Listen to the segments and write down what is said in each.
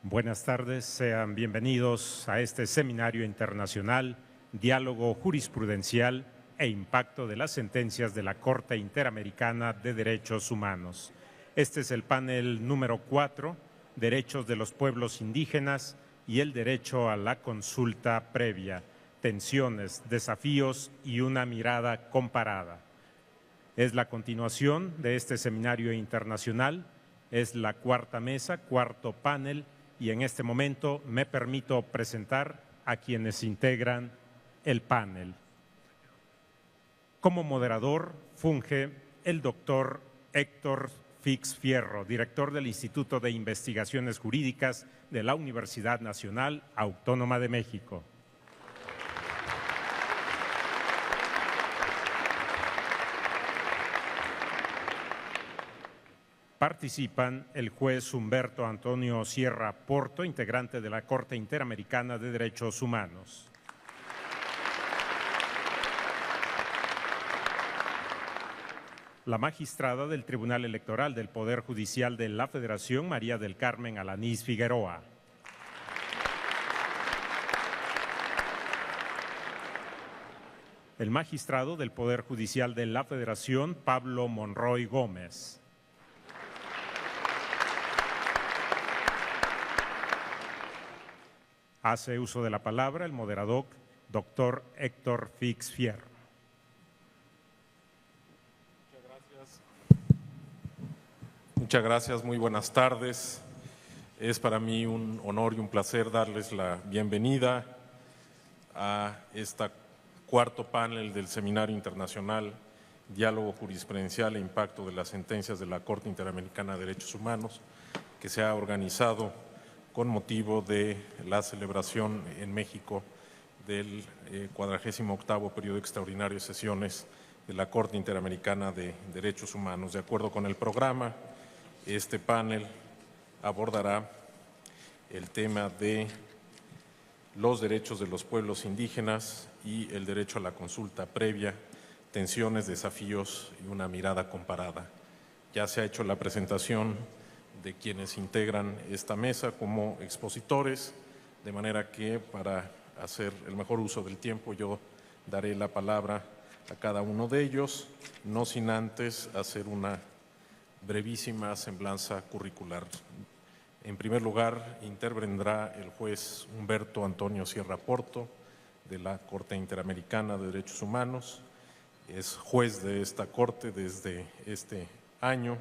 Buenas tardes, sean bienvenidos a este seminario internacional, Diálogo Jurisprudencial e Impacto de las Sentencias de la Corte Interamericana de Derechos Humanos. Este es el panel número 4, Derechos de los Pueblos Indígenas y el Derecho a la Consulta Previa, Tensiones, Desafíos y una Mirada Comparada. Es la continuación de este seminario internacional, es la cuarta mesa, cuarto panel, y en este momento me permito presentar a quienes integran el panel. Como moderador funge el doctor Héctor Fix Fierro, director del Instituto de Investigaciones Jurídicas de la Universidad Nacional Autónoma de México. Participan el juez Humberto Antonio Sierra Porto, integrante de la Corte Interamericana de Derechos Humanos. La magistrada del Tribunal Electoral del Poder Judicial de la Federación, María del Carmen Alanís Figueroa. El magistrado del Poder Judicial de la Federación, Pablo Monroy Gómez. Hace uso de la palabra el moderador, doctor Héctor Fix Fierro. Muchas gracias, muy buenas tardes. Es para mí un honor y un placer darles la bienvenida a este cuarto panel del Seminario Internacional Diálogo Jurisprudencial e Impacto de las Sentencias de la Corte Interamericana de Derechos Humanos, que se ha organizado con motivo de la celebración en México del 48º periodo extraordinario de sesiones de la Corte Interamericana de Derechos Humanos. De acuerdo con el programa, este panel abordará el tema de los derechos de los pueblos indígenas y el derecho a la consulta previa, tensiones, desafíos y una mirada comparada. Ya se ha hecho la presentación de quienes integran esta mesa como expositores, de manera que para hacer el mejor uso del tiempo yo daré la palabra a cada uno de ellos, no sin antes hacer una brevísima semblanza curricular. En primer lugar, intervendrá el juez Humberto Antonio Sierra Porto, de la Corte Interamericana de Derechos Humanos. Es juez de esta Corte desde este año.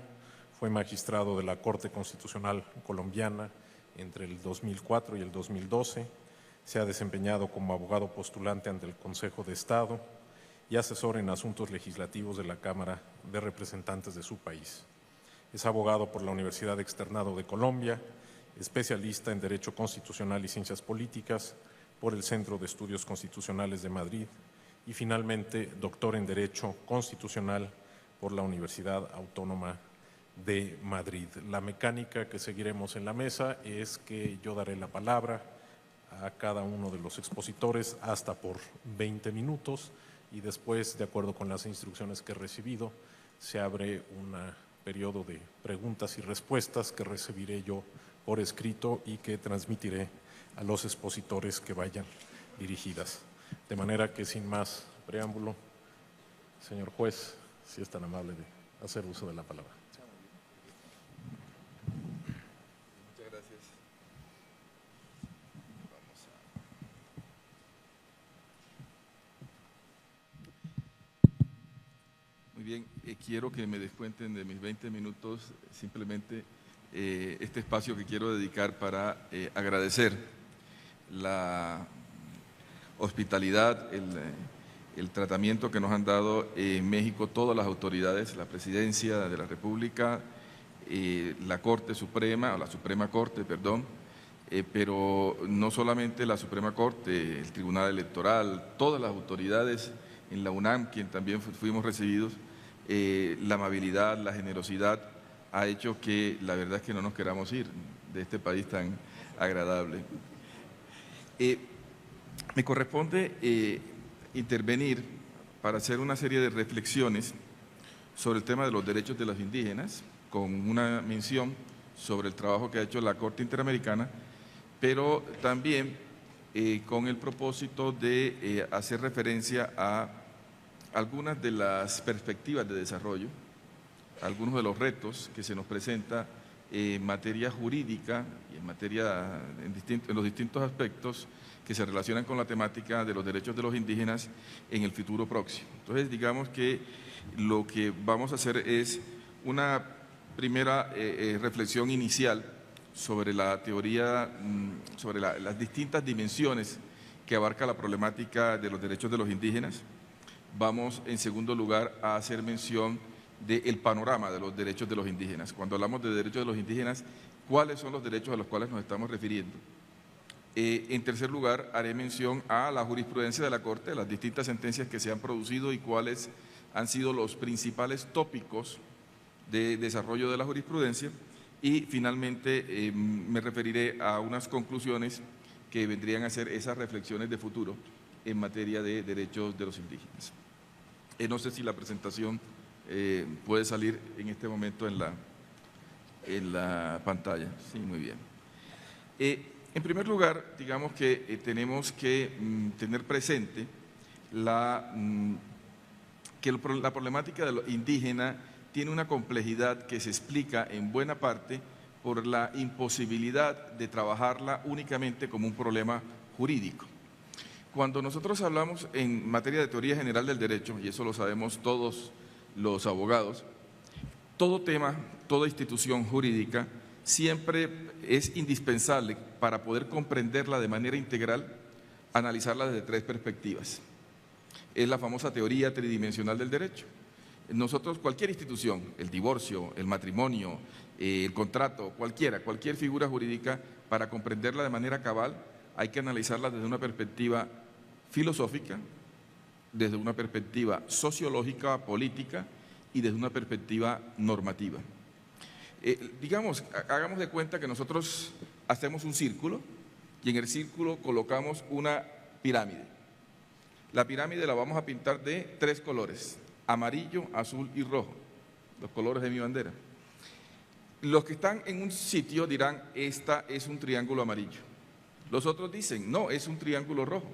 Fue magistrado de la Corte Constitucional Colombiana entre el 2004 y el 2012. Se ha desempeñado como abogado postulante ante el Consejo de Estado y asesor en asuntos legislativos de la Cámara de Representantes de su país. Es abogado por la Universidad Externado de Colombia, especialista en Derecho Constitucional y Ciencias Políticas por el Centro de Estudios Constitucionales de Madrid y finalmente doctor en Derecho Constitucional por la Universidad Autónoma de Madrid. La mecánica que seguiremos en la mesa es que yo daré la palabra a cada uno de los expositores hasta por 20 minutos y después, de acuerdo con las instrucciones que he recibido, se abre un periodo de preguntas y respuestas que recibiré yo por escrito y que transmitiré a los expositores que vayan dirigidas. De manera que, sin más preámbulo, señor juez, si es tan amable de hacer uso de la palabra. Bien, quiero que me descuenten de mis 20 minutos simplemente este espacio que quiero dedicar para agradecer la hospitalidad, el tratamiento que nos han dado en México todas las autoridades, la Presidencia de la República, la Corte Suprema, o la Suprema Corte, perdón, pero no solamente la Suprema Corte, el Tribunal Electoral, todas las autoridades en la UNAM, quien también fuimos recibidos. La amabilidad, la generosidad ha hecho que la verdad es que no nos queramos ir de este país tan agradable. Me corresponde intervenir para hacer una serie de reflexiones sobre el tema de los derechos de los indígenas, con una mención sobre el trabajo que ha hecho la Corte Interamericana pero también con el propósito de hacer referencia a algunas de las perspectivas de desarrollo, algunos de los retos que se nos presenta en materia jurídica y en los distintos aspectos que se relacionan con la temática de los derechos de los indígenas en el futuro próximo. Entonces, digamos que lo que vamos a hacer es una primera reflexión inicial sobre la teoría, sobre las distintas dimensiones que abarca la problemática de los derechos de los indígenas. Vamos, en segundo lugar, a hacer mención del panorama de los derechos de los indígenas. Cuando hablamos de derechos de los indígenas, ¿cuáles son los derechos a los cuales nos estamos refiriendo? En tercer lugar, haré mención a la jurisprudencia de la Corte, las distintas sentencias que se han producido y cuáles han sido los principales tópicos de desarrollo de la jurisprudencia. Y finalmente me referiré a unas conclusiones que vendrían a ser esas reflexiones de futuro en materia de derechos de los indígenas. No sé si la presentación puede salir en este momento en la pantalla. Sí, muy bien. En primer lugar, digamos que tenemos que tener presente que la problemática de lo indígena tiene una complejidad que se explica en buena parte por la imposibilidad de trabajarla únicamente como un problema jurídico. Cuando nosotros hablamos en materia de teoría general del derecho, y eso lo sabemos todos los abogados, todo tema, toda institución jurídica siempre es indispensable para poder comprenderla de manera integral, analizarla desde tres perspectivas. Es la famosa teoría tridimensional del derecho. Nosotros, cualquier institución, el divorcio, el matrimonio, el contrato, cualquier figura jurídica, para comprenderla de manera cabal, hay que analizarla desde una perspectiva filosófica, desde una perspectiva sociológica, política y desde una perspectiva normativa. Digamos, hagamos de cuenta que nosotros hacemos un círculo y en el círculo colocamos una pirámide. La pirámide la vamos a pintar de tres colores: amarillo, azul y rojo, los colores de mi bandera. Los que están en un sitio dirán, esta es un triángulo amarillo. Los otros dicen, no, es un triángulo rojo.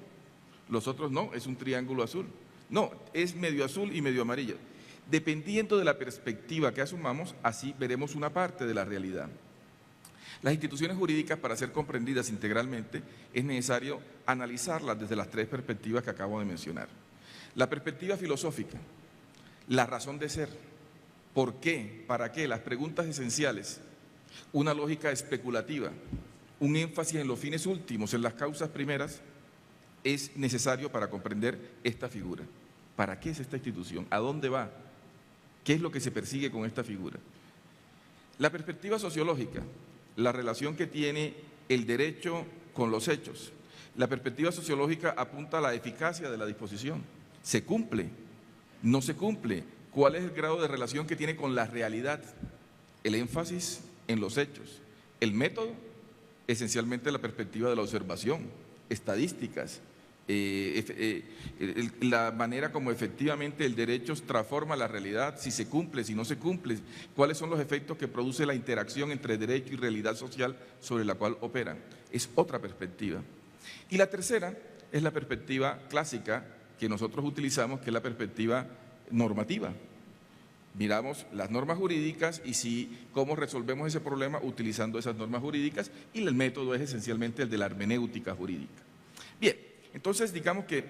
Los otros no, es un triángulo azul. No, es medio azul y medio amarillo. Dependiendo de la perspectiva que asumamos, así veremos una parte de la realidad. Las instituciones jurídicas, para ser comprendidas integralmente, es necesario analizarlas desde las tres perspectivas que acabo de mencionar. La perspectiva filosófica, la razón de ser, por qué, para qué, las preguntas esenciales, una lógica especulativa, un énfasis en los fines últimos, en las causas primeras, es necesario para comprender esta figura. ¿Para qué es esta institución? ¿A dónde va? ¿Qué es lo que se persigue con esta figura? La perspectiva sociológica, la relación que tiene el derecho con los hechos. La perspectiva sociológica apunta a la eficacia de la disposición. ¿Se cumple? ¿No se cumple? ¿Cuál es el grado de relación que tiene con la realidad? El énfasis en los hechos. El método, esencialmente la perspectiva de la observación, estadísticas, la manera como efectivamente el derecho transforma la realidad, si se cumple, si no se cumple, cuáles son los efectos que produce la interacción entre derecho y realidad social sobre la cual operan. Es otra perspectiva. Y la tercera es la perspectiva clásica que nosotros utilizamos, que es la perspectiva normativa. Miramos las normas jurídicas y cómo resolvemos ese problema utilizando esas normas jurídicas, y el método es esencialmente el de la hermenéutica jurídica. Bien, entonces digamos que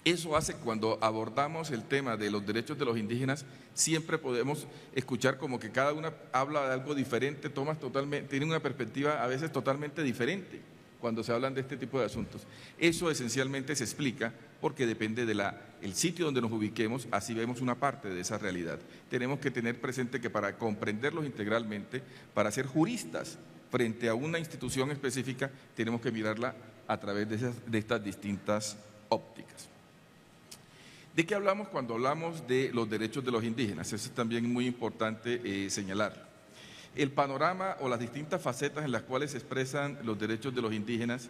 eso hace, cuando abordamos el tema de los derechos de los indígenas, siempre podemos escuchar como que cada una habla de algo diferente, tiene una perspectiva a veces totalmente diferente cuando se hablan de este tipo de asuntos. Eso esencialmente se explica porque depende del sitio donde nos ubiquemos, así vemos una parte de esa realidad. Tenemos que tener presente que para comprenderlos integralmente, para ser juristas frente a una institución específica, tenemos que mirarla a través de estas distintas ópticas. ¿De qué hablamos cuando hablamos de los derechos de los indígenas? Eso es también muy importante señalar. El panorama o las distintas facetas en las cuales se expresan los derechos de los indígenas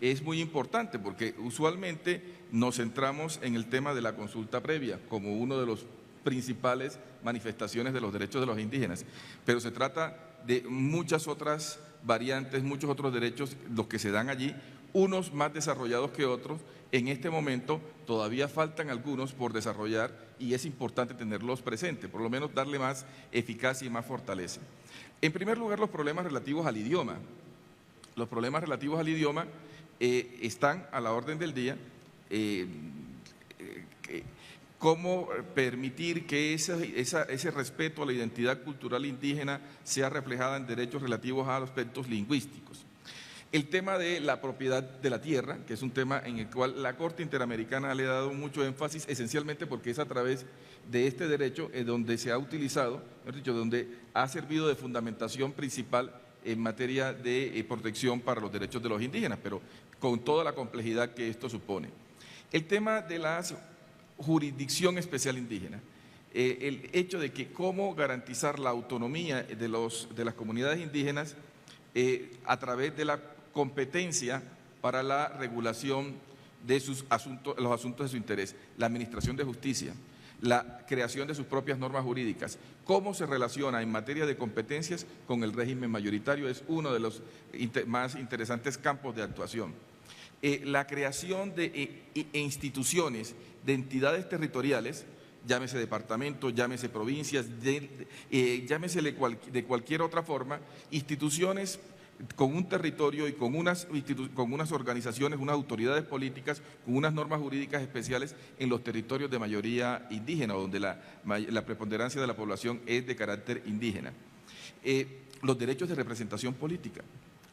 es muy importante porque usualmente nos centramos en el tema de la consulta previa como uno de los principales manifestaciones de los derechos de los indígenas, pero se trata de muchas otras variantes, muchos otros derechos, los que se dan allí, unos más desarrollados que otros. En este momento todavía faltan algunos por desarrollar y es importante tenerlos presentes, por lo menos darle más eficacia y más fortaleza. En primer lugar, los problemas relativos al idioma. Los problemas relativos al idioma están a la orden del día. Cómo permitir que ese respeto a la identidad cultural indígena sea reflejada en derechos relativos a aspectos lingüísticos. El tema de la propiedad de la tierra, que es un tema en el cual la Corte Interamericana le ha dado mucho énfasis, esencialmente porque es a través de este derecho donde se ha utilizado, mejor dicho, donde ha servido de fundamentación principal en materia de protección para los derechos de los indígenas, pero con toda la complejidad que esto supone. El tema de la jurisdicción especial indígena, el hecho de que cómo garantizar la autonomía de las comunidades indígenas a través de la competencia para la regulación de los asuntos de su interés, la administración de justicia, la creación de sus propias normas jurídicas, cómo se relaciona en materia de competencias con el régimen mayoritario, es uno de los más interesantes campos de actuación. La creación de instituciones, de entidades territoriales, llámese departamento, llámese provincias, llámese de cualquier otra forma, instituciones con un territorio y con unas organizaciones, unas autoridades políticas, con unas normas jurídicas especiales en los territorios de mayoría indígena, donde la preponderancia de la población es de carácter indígena. Los derechos de representación política.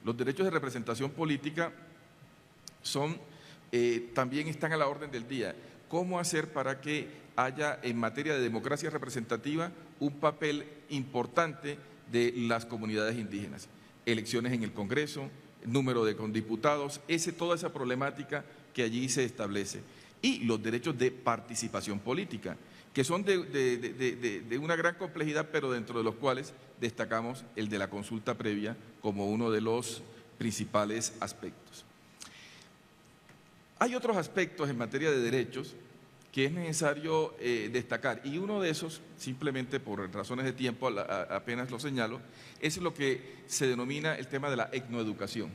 Los derechos de representación política también están a la orden del día. ¿Cómo hacer para que haya en materia de democracia representativa un papel importante de las comunidades indígenas? Elecciones en el Congreso, número de diputados, toda esa problemática que allí se establece. Y los derechos de participación política, que son de una gran complejidad, pero dentro de los cuales destacamos el de la consulta previa como uno de los principales aspectos. Hay otros aspectos en materia de derechos que es necesario destacar, y uno de esos, simplemente por razones de tiempo, apenas lo señalo, es lo que se denomina el tema de la etnoeducación.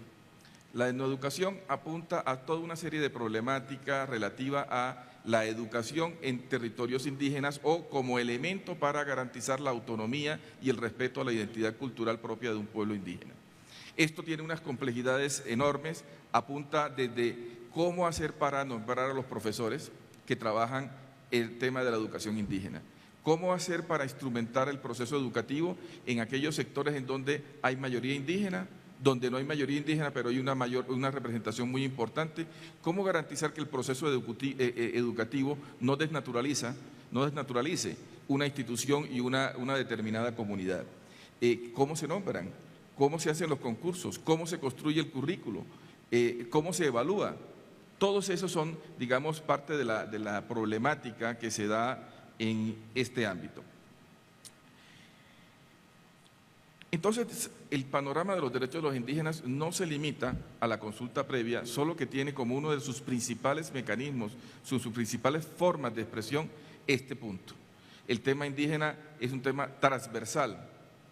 La etnoeducación apunta a toda una serie de problemáticas relativa a la educación en territorios indígenas o como elemento para garantizar la autonomía y el respeto a la identidad cultural propia de un pueblo indígena. Esto tiene unas complejidades enormes, apunta desde cómo hacer para nombrar a los profesores que trabajan el tema de la educación indígena, cómo hacer para instrumentar el proceso educativo en aquellos sectores en donde hay mayoría indígena, donde no hay mayoría indígena, pero hay una representación muy importante, cómo garantizar que el proceso educativo no desnaturalice una institución y una determinada comunidad. ¿Cómo se nombran? ¿Cómo se hacen los concursos? ¿Cómo se construye el currículo? ¿Cómo se evalúa? Todos esos son, digamos, parte de la problemática que se da en este ámbito. Entonces, el panorama de los derechos de los indígenas no se limita a la consulta previa, solo que tiene como uno de sus principales mecanismos, sus principales formas de expresión, este punto. El tema indígena es un tema transversal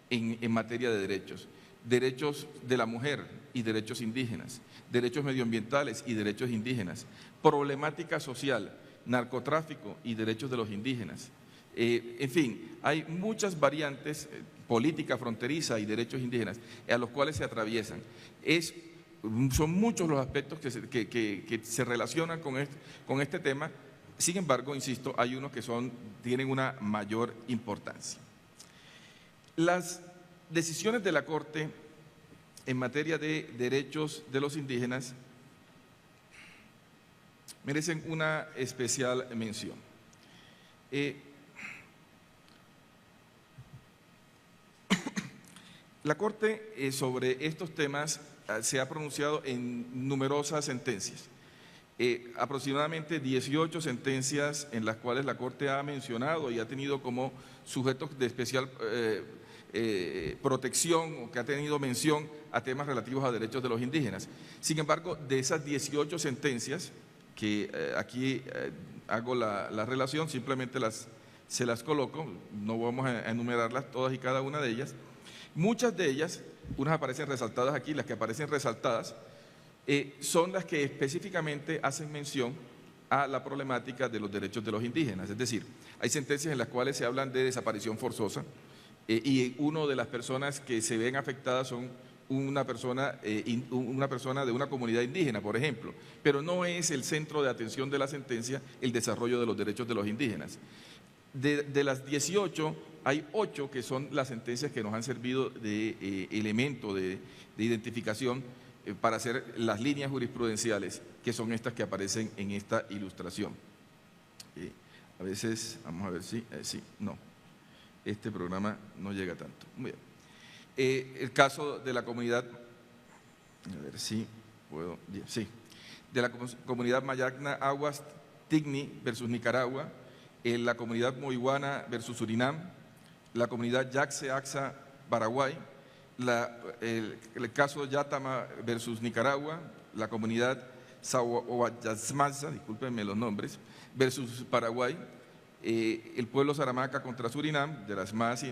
en materia de derechos. Derechos de la mujer y derechos indígenas, derechos medioambientales y derechos indígenas, problemática social, narcotráfico y derechos de los indígenas. En fin, hay muchas variantes, política fronteriza y derechos indígenas, a los cuales se atraviesan. Son muchos los aspectos que se relacionan con este tema, sin embargo, insisto, hay unos que tienen una mayor importancia. Las decisiones de la Corte en materia de derechos de los indígenas merecen una especial mención. La Corte sobre estos temas se ha pronunciado en numerosas sentencias, aproximadamente 18 sentencias en las cuales la Corte ha mencionado y ha tenido como sujetos de especial protección o que ha tenido mención a temas relativos a derechos de los indígenas. Sin embargo, de esas 18 sentencias, que aquí hago la relación, simplemente se las coloco, no vamos a enumerarlas todas y cada una de ellas, Muchas de ellas, unas aparecen resaltadas aquí, las que aparecen resaltadas, son las que específicamente hacen mención a la problemática de los derechos de los indígenas. Es decir, hay sentencias en las cuales se hablan de desaparición forzosa y una de las personas que se ven afectadas son una persona de una comunidad indígena, por ejemplo, pero no es el centro de atención de la sentencia el desarrollo de los derechos de los indígenas. De las 18, hay 8 que son las sentencias que nos han servido de elemento de identificación para hacer las líneas jurisprudenciales, que son estas que aparecen en esta ilustración. A veces, vamos a ver si, no, este programa no llega tanto. Muy bien. El caso de la comunidad, a ver si puedo, sí, de la comunidad Mayacna Aguas Tigni versus Nicaragua, la comunidad Moiguana versus Surinam, la comunidad Yaxse Axa Paraguay, el caso Yatama versus Nicaragua, la comunidad Sahuayasmaza, discúlpenme los nombres, versus Paraguay, el pueblo Saramaca contra Surinam, de las más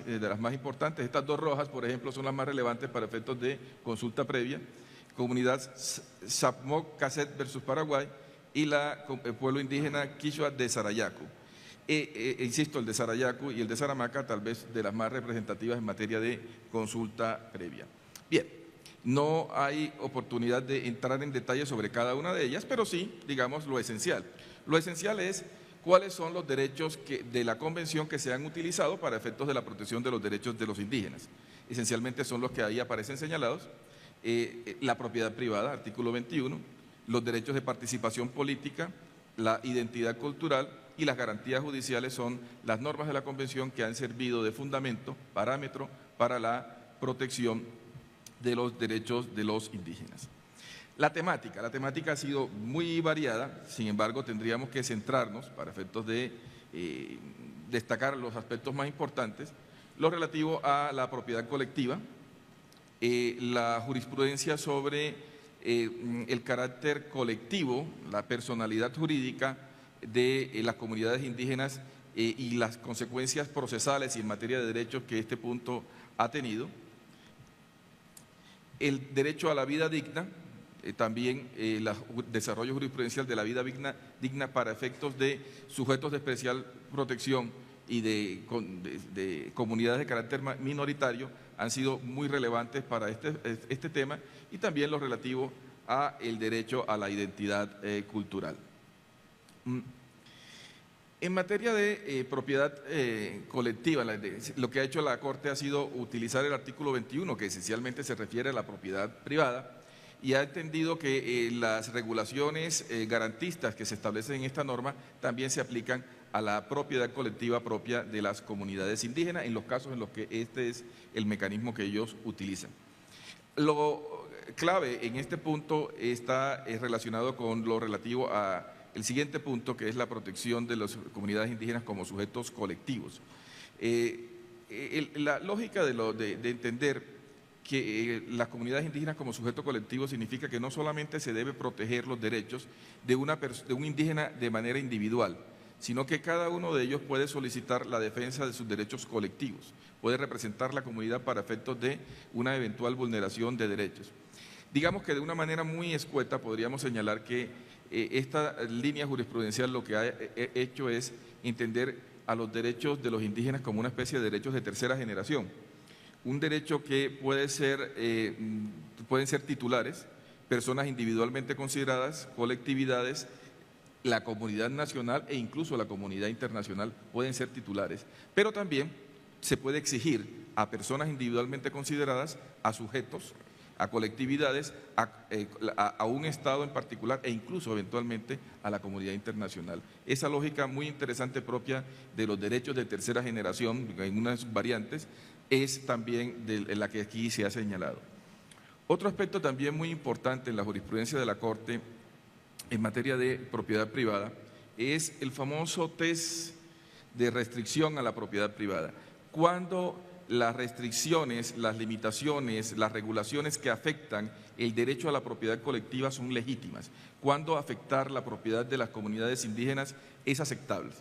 importantes. Estas dos rojas, por ejemplo, son las más relevantes para efectos de consulta previa. Comunidad Sapmoc Caset versus Paraguay y el pueblo indígena Quichua de Sarayaco. Insisto, el de Sarayaco y el de Saramaca, tal vez de las más representativas en materia de consulta previa. Bien, no hay oportunidad de entrar en detalle sobre cada una de ellas, pero sí, digamos, lo esencial. Lo esencial es cuáles son los derechos de la Convención que se han utilizado para efectos de la protección de los derechos de los indígenas. Esencialmente son los que ahí aparecen señalados: la propiedad privada, artículo 21, los derechos de participación política, la identidad cultural y las garantías judiciales son las normas de la Convención que han servido de fundamento, parámetro para la protección de los derechos de los indígenas. La temática ha sido muy variada, sin embargo tendríamos que centrarnos, para efectos de destacar los aspectos más importantes, lo relativo a la propiedad colectiva, la jurisprudencia sobre el carácter colectivo, la personalidad jurídica de las comunidades indígenas y las consecuencias procesales y en materia de derechos que este punto ha tenido, el derecho a la vida digna, también el desarrollo jurisprudencial de la vida digna para efectos de sujetos de especial protección y de comunidades de carácter minoritario han sido muy relevantes para este tema, y también lo relativo a el derecho a la identidad cultural. En materia de propiedad colectiva, lo que ha hecho la Corte ha sido utilizar el artículo 21, que esencialmente se refiere a la propiedad privada, y ha entendido que las regulaciones garantistas que se establecen en esta norma también se aplican a la propiedad colectiva propia de las comunidades indígenas en los casos en los que este es el mecanismo que ellos utilizan. Lo clave en este punto está relacionado con lo relativo a el siguiente punto, que es la protección de las comunidades indígenas como sujetos colectivos. La lógica de entender que las comunidades indígenas como sujeto colectivo significa que no solamente se debe proteger los derechos de un indígena de manera individual, sino que cada uno de ellos puede solicitar la defensa de sus derechos colectivos, puede representar la comunidad para efectos de una eventual vulneración de derechos. Digamos que de una manera muy escueta podríamos señalar que esta línea jurisprudencial lo que ha hecho es entender a los derechos de los indígenas como una especie de derechos de tercera generación. Un derecho que pueden ser titulares, personas individualmente consideradas, colectividades, la comunidad nacional e incluso la comunidad internacional pueden ser titulares, pero también se puede exigir a personas individualmente consideradas, a sujetos, a colectividades, a un Estado en particular e incluso eventualmente a la comunidad internacional. Esa lógica muy interesante propia de los derechos de tercera generación, en unas variantes, es también la que aquí se ha señalado. Otro aspecto también muy importante en la jurisprudencia de la Corte en materia de propiedad privada es el famoso test de restricción a la propiedad privada. Cuando las restricciones, las limitaciones, las regulaciones que afectan el derecho a la propiedad colectiva son legítimas, cuando afectar la propiedad de las comunidades indígenas es aceptable.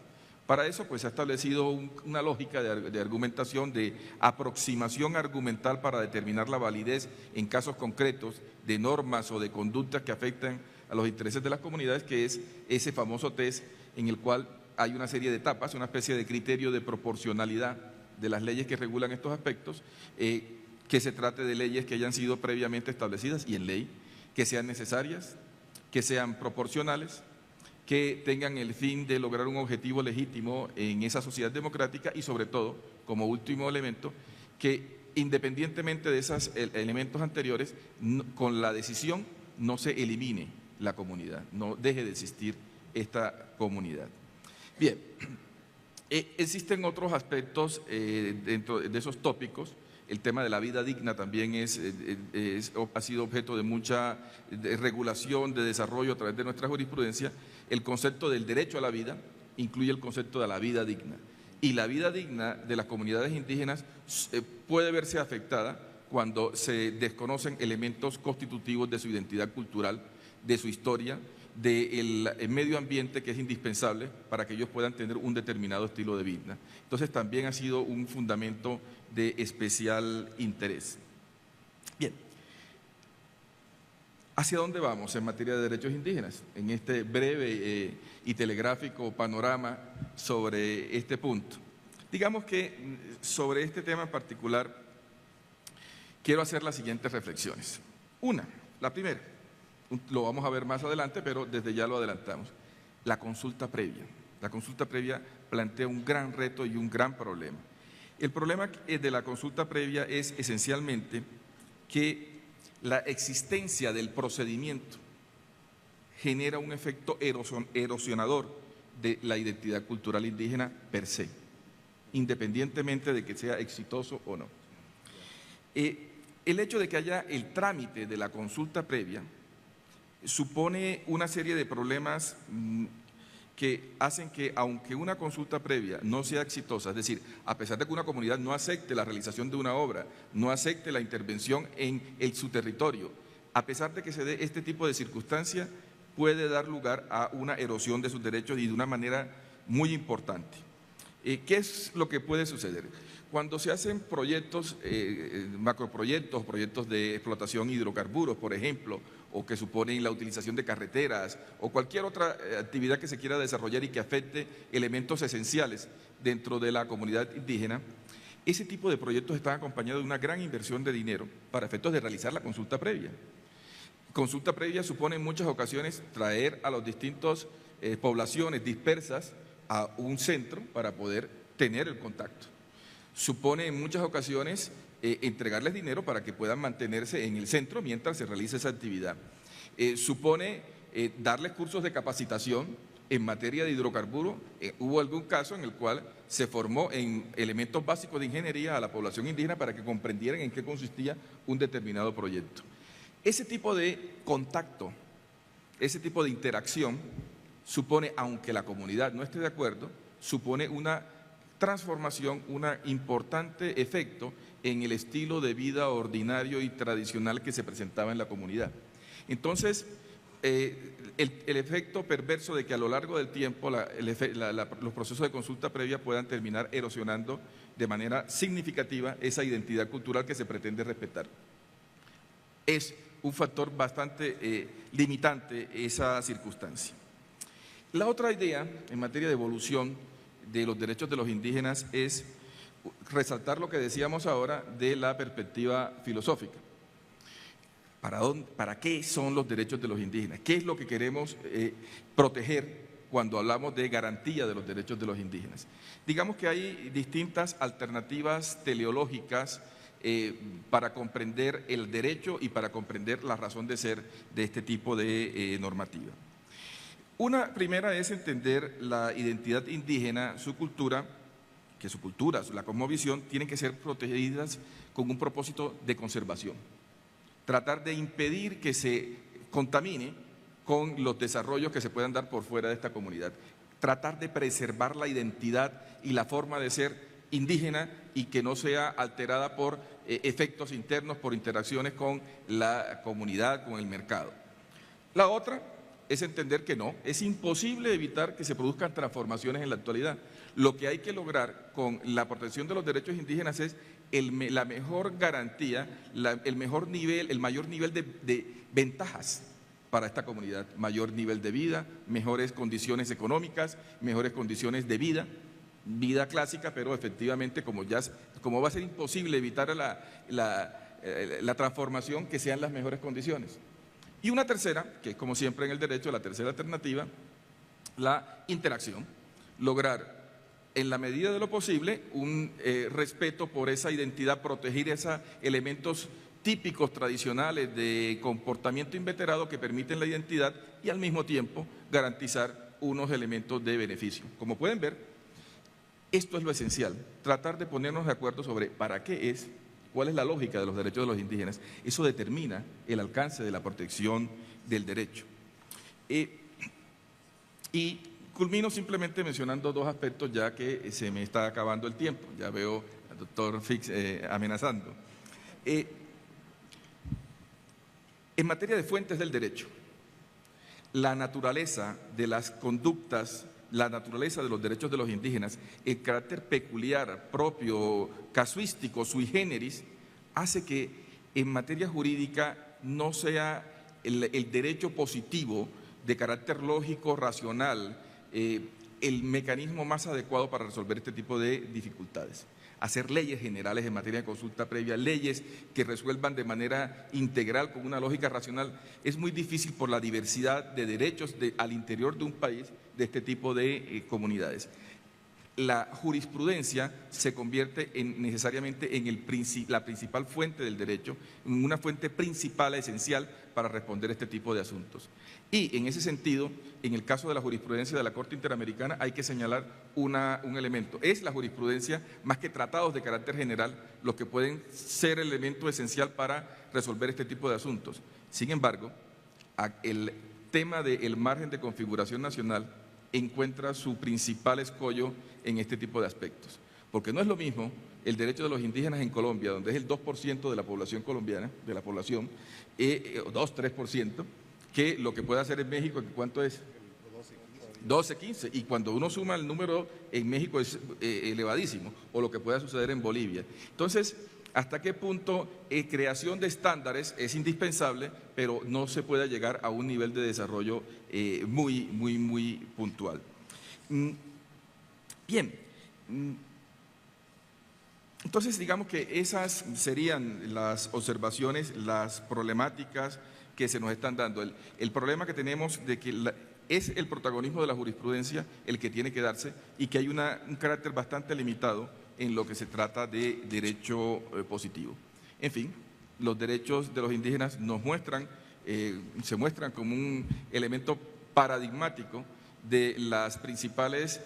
Para eso, pues, se ha establecido una lógica de argumentación, de aproximación argumental para determinar la validez en casos concretos de normas o de conductas que afectan a los intereses de las comunidades, que es ese famoso test en el cual hay una serie de etapas, una especie de criterio de proporcionalidad de las leyes que regulan estos aspectos, que se trate de leyes que hayan sido previamente establecidas y en ley, que sean necesarias, que sean proporcionales, que tengan el fin de lograr un objetivo legítimo en esa sociedad democrática y sobre todo, como último elemento, que independientemente de esos elementos anteriores, con la decisión no se elimine la comunidad, no deje de existir esta comunidad. Bien, existen otros aspectos dentro de esos tópicos. El tema de la vida digna también ha sido objeto de mucha regulación, de desarrollo a través de nuestra jurisprudencia. El concepto del derecho a la vida incluye el concepto de la vida digna. Y la vida digna de las comunidades indígenas puede verse afectada cuando se desconocen elementos constitutivos de su identidad cultural, de su historia, del medio ambiente que es indispensable para que ellos puedan tener un determinado estilo de vida. Entonces también ha sido un fundamento de especial interés. Bien, ¿hacia dónde vamos en materia de derechos indígenas? En este breve y telegráfico panorama sobre este punto. Digamos que sobre este tema en particular quiero hacer las siguientes reflexiones. La primera, lo vamos a ver más adelante, pero desde ya lo adelantamos. La consulta previa. La consulta previa plantea un gran reto y un gran problema. El problema de la consulta previa es esencialmente que la existencia del procedimiento genera un efecto erosionador de la identidad cultural indígena per se, independientemente de que sea exitoso o no. El hecho de que haya el trámite de la consulta previa supone una serie de problemas que hacen que, aunque una consulta previa no sea exitosa, es decir, a pesar de que una comunidad no acepte la realización de una obra, no acepte la intervención en su territorio, a pesar de que se dé este tipo de circunstancias, puede dar lugar a una erosión de sus derechos y de una manera muy importante. ¿Qué es lo que puede suceder? Cuando se hacen proyectos, macroproyectos, proyectos de explotación de hidrocarburos, por ejemplo, o que suponen la utilización de carreteras o cualquier otra actividad que se quiera desarrollar y que afecte elementos esenciales dentro de la comunidad indígena, ese tipo de proyectos están acompañados de una gran inversión de dinero para efectos de realizar la consulta previa. Consulta previa supone en muchas ocasiones traer a las distintas poblaciones dispersas a un centro para poder tener el contacto. Supone en muchas ocasiones entregarles dinero para que puedan mantenerse en el centro mientras se realiza esa actividad. Supone darles cursos de capacitación en materia de hidrocarburos. Hubo algún caso en el cual se formó en elementos básicos de ingeniería a la población indígena para que comprendieran en qué consistía un determinado proyecto. Ese tipo de contacto, ese tipo de interacción supone, aunque la comunidad no esté de acuerdo, supone una transformación, un importante efecto en el estilo de vida ordinario y tradicional que se presentaba en la comunidad. Entonces, el efecto perverso de que a lo largo del tiempo los procesos de consulta previa puedan terminar erosionando de manera significativa esa identidad cultural que se pretende respetar. Es un factor bastante limitante esa circunstancia. La otra idea en materia de evolución de los derechos de los indígenas es resaltar lo que decíamos ahora de la perspectiva filosófica. ¿Para qué son los derechos de los indígenas? ¿Qué es lo que queremos proteger cuando hablamos de garantía de los derechos de los indígenas? Digamos que hay distintas alternativas teleológicas para comprender el derecho y para comprender la razón de ser de este tipo de normativa. Una primera es entender la identidad indígena, su cultura, la cosmovisión, tienen que ser protegidas con un propósito de conservación. Tratar de impedir que se contamine con los desarrollos que se puedan dar por fuera de esta comunidad. Tratar de preservar la identidad y la forma de ser indígena y que no sea alterada por efectos internos, por interacciones con la comunidad, con el mercado. La otra es entender que no, es imposible evitar que se produzcan transformaciones en la actualidad. Lo que hay que lograr con la protección de los derechos indígenas es la mejor garantía, el mayor nivel de ventajas para esta comunidad, mayor nivel de vida, mejores condiciones económicas, mejores condiciones de vida clásica, pero efectivamente como va a ser imposible evitar la transformación, que sean las mejores condiciones. Y una tercera, que es como siempre en el derecho, la tercera alternativa, la interacción, lograr en la medida de lo posible un respeto por esa identidad, proteger esos elementos típicos tradicionales de comportamiento inveterado que permiten la identidad y al mismo tiempo garantizar unos elementos de beneficio. Como pueden ver, esto es lo esencial, tratar de ponernos de acuerdo sobre para qué es, cuál es la lógica de los derechos de los indígenas. Eso determina el alcance de la protección del derecho. Y culmino simplemente mencionando dos aspectos, ya que se me está acabando el tiempo. Ya veo al doctor Fix amenazando. En materia de fuentes del derecho, la naturaleza de las conductas, la naturaleza de los derechos de los indígenas, el carácter peculiar, propio, casuístico, sui generis, hace que en materia jurídica no sea el derecho positivo de carácter lógico, racional, el mecanismo más adecuado para resolver este tipo de dificultades. Hacer leyes generales en materia de consulta previa, leyes que resuelvan de manera integral con una lógica racional, es muy difícil por la diversidad de derechos al interior de un país de este tipo de comunidades. La jurisprudencia se convierte necesariamente en la principal fuente del derecho, en una fuente principal, esencial para responder este tipo de asuntos. Y en ese sentido, en el caso de la jurisprudencia de la Corte Interamericana hay que señalar un elemento. Es la jurisprudencia, más que tratados de carácter general, los que pueden ser el elemento esencial para resolver este tipo de asuntos. Sin embargo, el tema del margen de configuración nacional encuentra su principal escollo en este tipo de aspectos. Porque no es lo mismo el derecho de los indígenas en Colombia, donde es el 2% de la población colombiana, 2-3%, que lo que puede hacer en México, que ¿cuánto es? 12-15, y cuando uno suma el número en México es elevadísimo, o lo que pueda suceder en Bolivia. Entonces, ¿hasta qué punto creación de estándares es indispensable, pero no se puede llegar a un nivel de desarrollo muy puntual? Bien, entonces digamos que esas serían las observaciones, las problemáticas que se nos están dando. El problema que tenemos de que es el protagonismo de la jurisprudencia el que tiene que darse y que hay un carácter bastante limitado en lo que se trata de derecho positivo. En fin, los derechos de los indígenas se muestran como un elemento paradigmático de los principales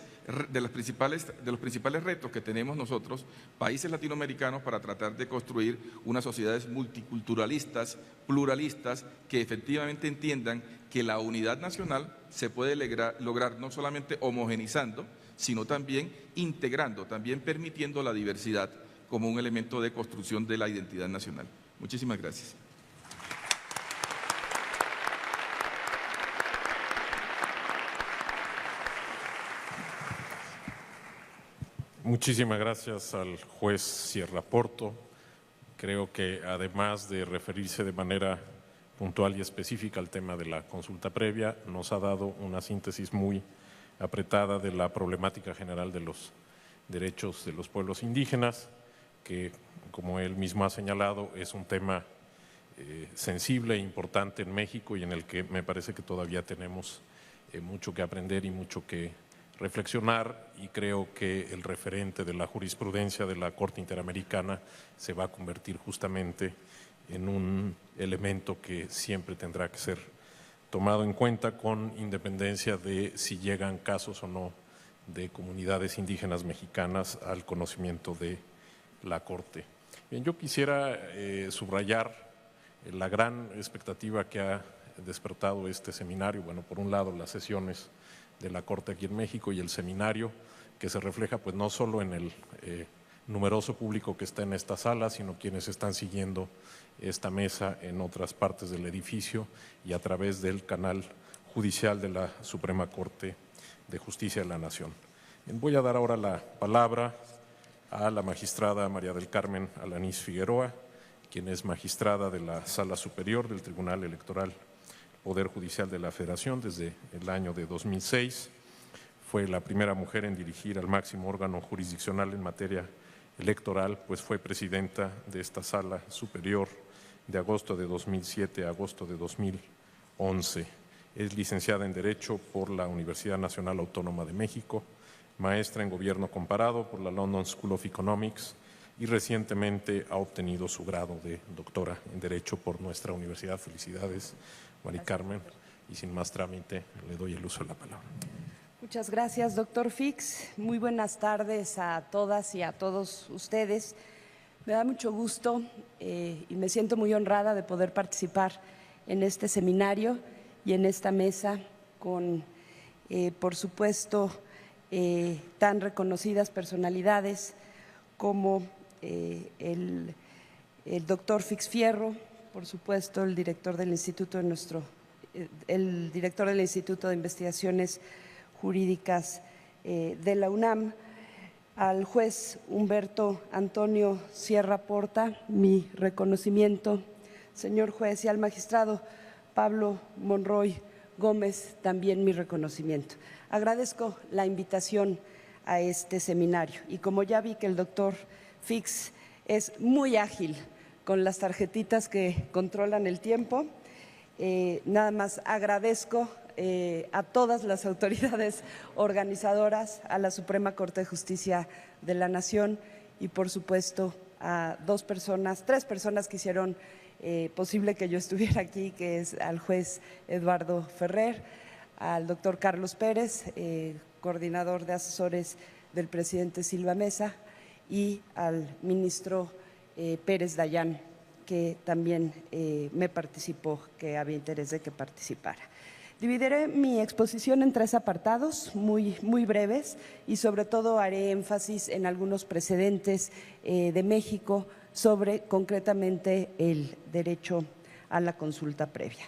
retos que tenemos nosotros, países latinoamericanos, para tratar de construir unas sociedades multiculturalistas, pluralistas, que efectivamente entiendan que la unidad nacional se puede lograr no solamente homogenizando, sino también integrando, también permitiendo la diversidad como un elemento de construcción de la identidad nacional. Muchísimas gracias. Muchísimas gracias al juez Sierra Porto. Creo que además de referirse de manera puntual y específica al tema de la consulta previa, nos ha dado una síntesis muy apretada de la problemática general de los derechos de los pueblos indígenas, que, como él mismo ha señalado, es un tema sensible e importante en México y en el que me parece que todavía tenemos mucho que aprender y mucho que reflexionar, y creo que el referente de la jurisprudencia de la Corte Interamericana se va a convertir justamente en un elemento que siempre tendrá que ser tomado en cuenta con independencia de si llegan casos o no de comunidades indígenas mexicanas al conocimiento de la Corte. Bien, yo quisiera subrayar la gran expectativa que ha despertado este seminario. Bueno, por un lado, las sesiones de la Corte aquí en México y el seminario, que se refleja pues no solo en el numeroso público que está en esta sala, sino quienes están siguiendo esta mesa en otras partes del edificio y a través del canal Judicial de la Suprema Corte de Justicia de la Nación. Voy a dar ahora la palabra a la magistrada María del Carmen Alanís Figueroa, quien es magistrada de la Sala Superior del Tribunal Electoral Poder Judicial de la Federación desde el año de 2006. Fue la primera mujer en dirigir al máximo órgano jurisdiccional en materia electoral, pues fue presidenta de esta Sala Superior de agosto de 2007 a agosto de 2011. Es licenciada en Derecho por la Universidad Nacional Autónoma de México, maestra en Gobierno Comparado por la London School of Economics y recientemente ha obtenido su grado de doctora en Derecho por nuestra universidad. Felicidades, Mari Carmen, y sin más trámite le doy el uso de la palabra. Muchas gracias, doctor Fix. Muy buenas tardes a todas y a todos ustedes. Me da mucho gusto y me siento muy honrada de poder participar en este seminario y en esta mesa con, por supuesto, tan reconocidas personalidades como el doctor Fix Fierro, por supuesto, el director del Instituto de Investigaciones Jurídicas de la UNAM, al juez Humberto Antonio Sierra Porta, mi reconocimiento, señor juez, y al magistrado Pablo Monroy Gómez, también mi reconocimiento. Agradezco la invitación a este seminario y como ya vi que el doctor Fix es muy ágil con las tarjetitas que controlan el tiempo, nada más agradezco a todas las autoridades organizadoras, a la Suprema Corte de Justicia de la Nación y por supuesto a tres personas que hicieron posible que yo estuviera aquí, que es al juez Eduardo Ferrer, al doctor Carlos Pérez, coordinador de asesores del presidente Silva Mesa, y al ministro Pérez Dayán, que también me participó, que había interés de que participara. Dividiré mi exposición en 3 apartados muy breves y sobre todo haré énfasis en algunos precedentes de México sobre concretamente el derecho a la consulta previa.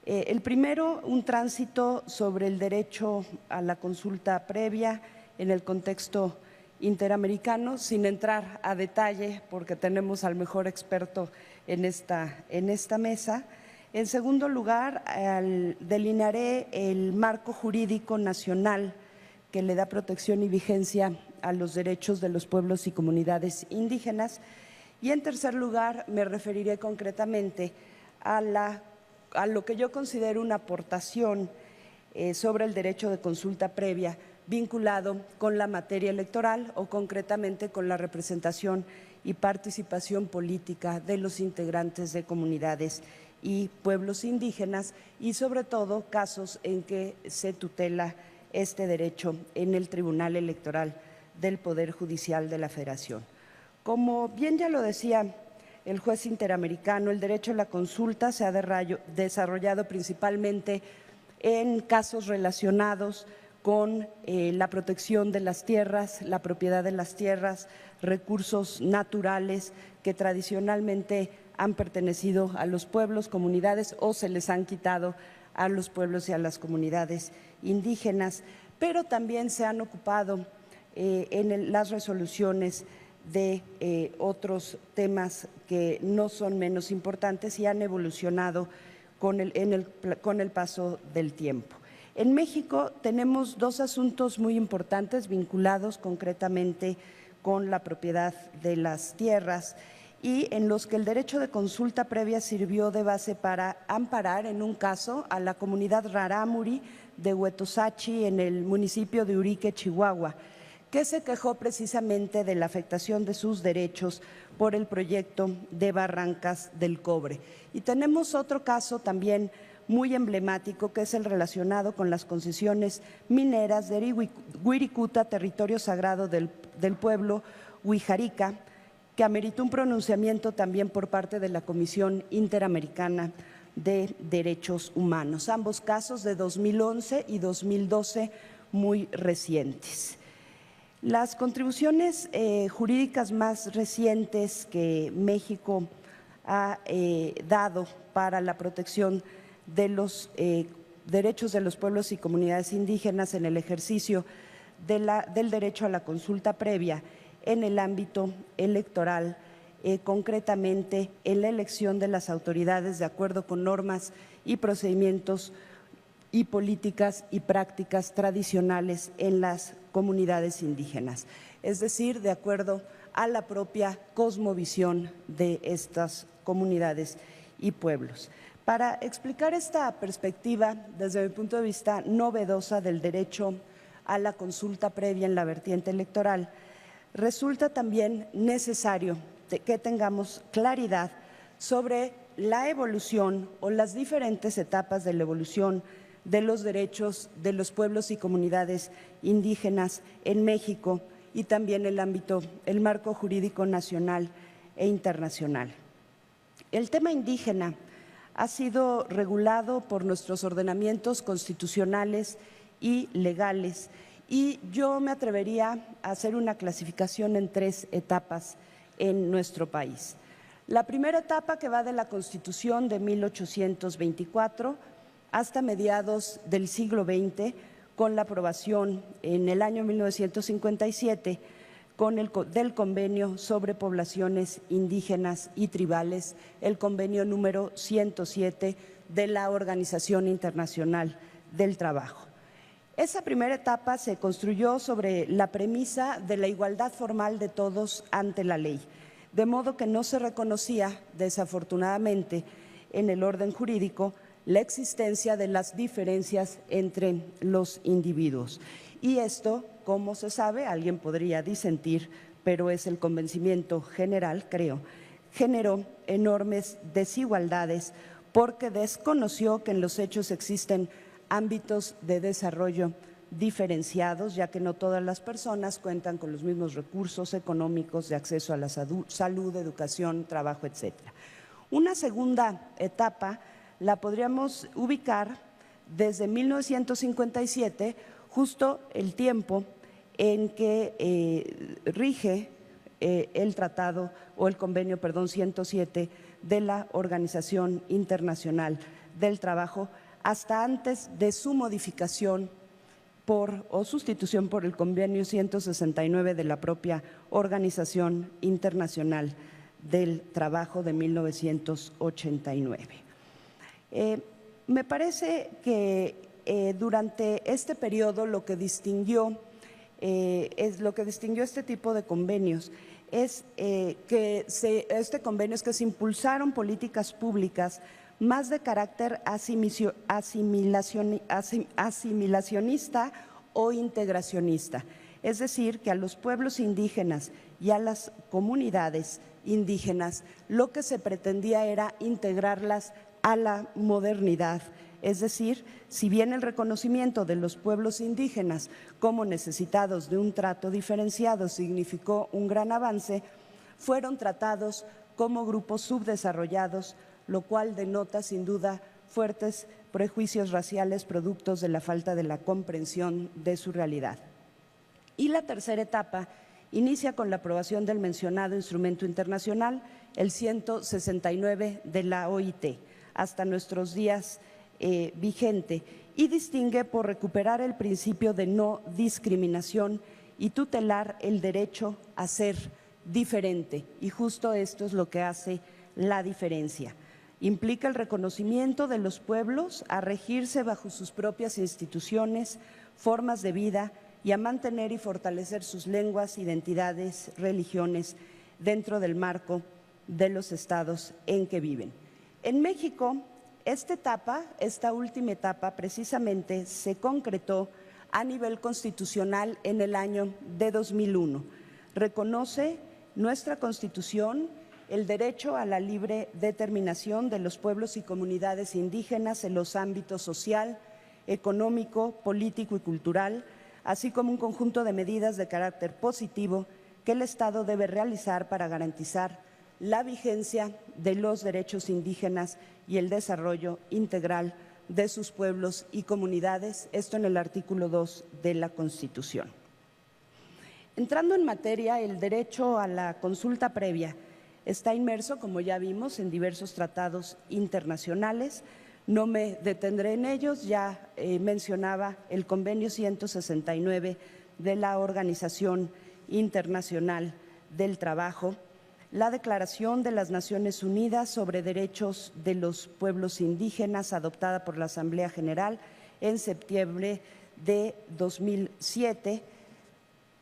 El primero, un tránsito sobre el derecho a la consulta previa en el contexto interamericano, sin entrar a detalle porque tenemos al mejor experto en esta mesa. En segundo lugar, delinearé el marco jurídico nacional que le da protección y vigencia a los derechos de los pueblos y comunidades indígenas. Y en tercer lugar, me referiré concretamente a lo que yo considero una aportación sobre el derecho de consulta previa vinculado con la materia electoral o concretamente con la representación y participación política de los integrantes de comunidades y pueblos indígenas y sobre todo casos en que se tutela este derecho en el Tribunal Electoral del Poder Judicial de la Federación. Como bien ya lo decía el juez interamericano, el derecho a la consulta se ha desarrollado principalmente en casos relacionados con la protección de las tierras, la propiedad de las tierras, recursos naturales que tradicionalmente han pertenecido a los pueblos, comunidades o se les han quitado a los pueblos y a las comunidades indígenas, pero también se han ocupado en las resoluciones de otros temas que no son menos importantes y han evolucionado con el paso del tiempo. En México tenemos 2 asuntos muy importantes vinculados concretamente con la propiedad de las tierras y en los que el derecho de consulta previa sirvió de base para amparar en un caso a la comunidad rarámuri de Huetosachi en el municipio de Urique, Chihuahua, que se quejó precisamente de la afectación de sus derechos por el proyecto de Barrancas del Cobre. Y tenemos otro caso también muy emblemático que es el relacionado con las concesiones mineras de Wirikuta, territorio sagrado del pueblo Huijarica, que ameritó un pronunciamiento también por parte de la Comisión Interamericana de Derechos Humanos. Ambos casos de 2011 y 2012 muy recientes. Las contribuciones jurídicas más recientes que México ha dado para la protección de los derechos de los pueblos y comunidades indígenas en el ejercicio del derecho a la consulta previa en el ámbito electoral, concretamente en la elección de las autoridades de acuerdo con normas y procedimientos y políticas y prácticas tradicionales en las comunidades indígenas, es decir, de acuerdo a la propia cosmovisión de estas comunidades y pueblos. Para explicar esta perspectiva, desde mi punto de vista novedosa del derecho a la consulta previa en la vertiente electoral, resulta también necesario que tengamos claridad sobre la evolución o las diferentes etapas de la evolución de los derechos de los pueblos y comunidades indígenas en México y también el marco jurídico nacional e internacional. El tema indígena ha sido regulado por nuestros ordenamientos constitucionales y legales, y yo me atrevería a hacer una clasificación en 3 etapas en nuestro país. La primera etapa, que va de la Constitución de 1824 hasta mediados del siglo XX, con la aprobación en el año 1957 del Convenio sobre Poblaciones Indígenas y Tribales, el convenio número 107 de la Organización Internacional del Trabajo. Esa primera etapa se construyó sobre la premisa de la igualdad formal de todos ante la ley, de modo que no se reconocía, desafortunadamente, en el orden jurídico la existencia de las diferencias entre los individuos. Y esto, como se sabe, alguien podría disentir, pero es el convencimiento general, creo, generó enormes desigualdades porque desconoció que en los hechos existen ámbitos de desarrollo diferenciados, ya que no todas las personas cuentan con los mismos recursos económicos de acceso a la salud, educación, trabajo, etcétera. Una segunda etapa la podríamos ubicar desde 1957, justo el tiempo en que rige el tratado o el convenio, 107 de la Organización Internacional del Trabajo, hasta antes de su modificación o sustitución por el convenio 169 de la propia Organización Internacional del Trabajo de 1989. Me parece que durante este periodo lo que distinguió este tipo de convenios es que se impulsaron políticas públicas más de carácter asimilacionista o integracionista, es decir, que a los pueblos indígenas y a las comunidades indígenas lo que se pretendía era integrarlas a la modernidad. Es decir, si bien el reconocimiento de los pueblos indígenas como necesitados de un trato diferenciado significó un gran avance, fueron tratados como grupos subdesarrollados, lo cual denota sin duda fuertes prejuicios raciales productos de la falta de la comprensión de su realidad. Y la tercera etapa inicia con la aprobación del mencionado instrumento internacional, el 169 de la OIT, hasta nuestros días vigente, y distingue por recuperar el principio de no discriminación y tutelar el derecho a ser diferente. Y justo esto es lo que hace la diferencia. Implica el reconocimiento de los pueblos a regirse bajo sus propias instituciones, formas de vida y a mantener y fortalecer sus lenguas, identidades, religiones dentro del marco de los estados en que viven. En México, esta última etapa precisamente se concretó a nivel constitucional en el año de 2001. Reconoce nuestra Constitución el derecho a la libre determinación de los pueblos y comunidades indígenas en los ámbitos social, económico, político y cultural, así como un conjunto de medidas de carácter positivo que el Estado debe realizar para garantizar la vigencia de los derechos indígenas y el desarrollo integral de sus pueblos y comunidades, esto en el artículo 2 de la Constitución. Entrando en materia, el derecho a la consulta previa está inmerso, como ya vimos, en diversos tratados internacionales. No me detendré en ellos, ya mencionaba el convenio 169 de la Organización Internacional del Trabajo, la Declaración de las Naciones Unidas sobre Derechos de los Pueblos Indígenas, adoptada por la Asamblea General en septiembre de 2007,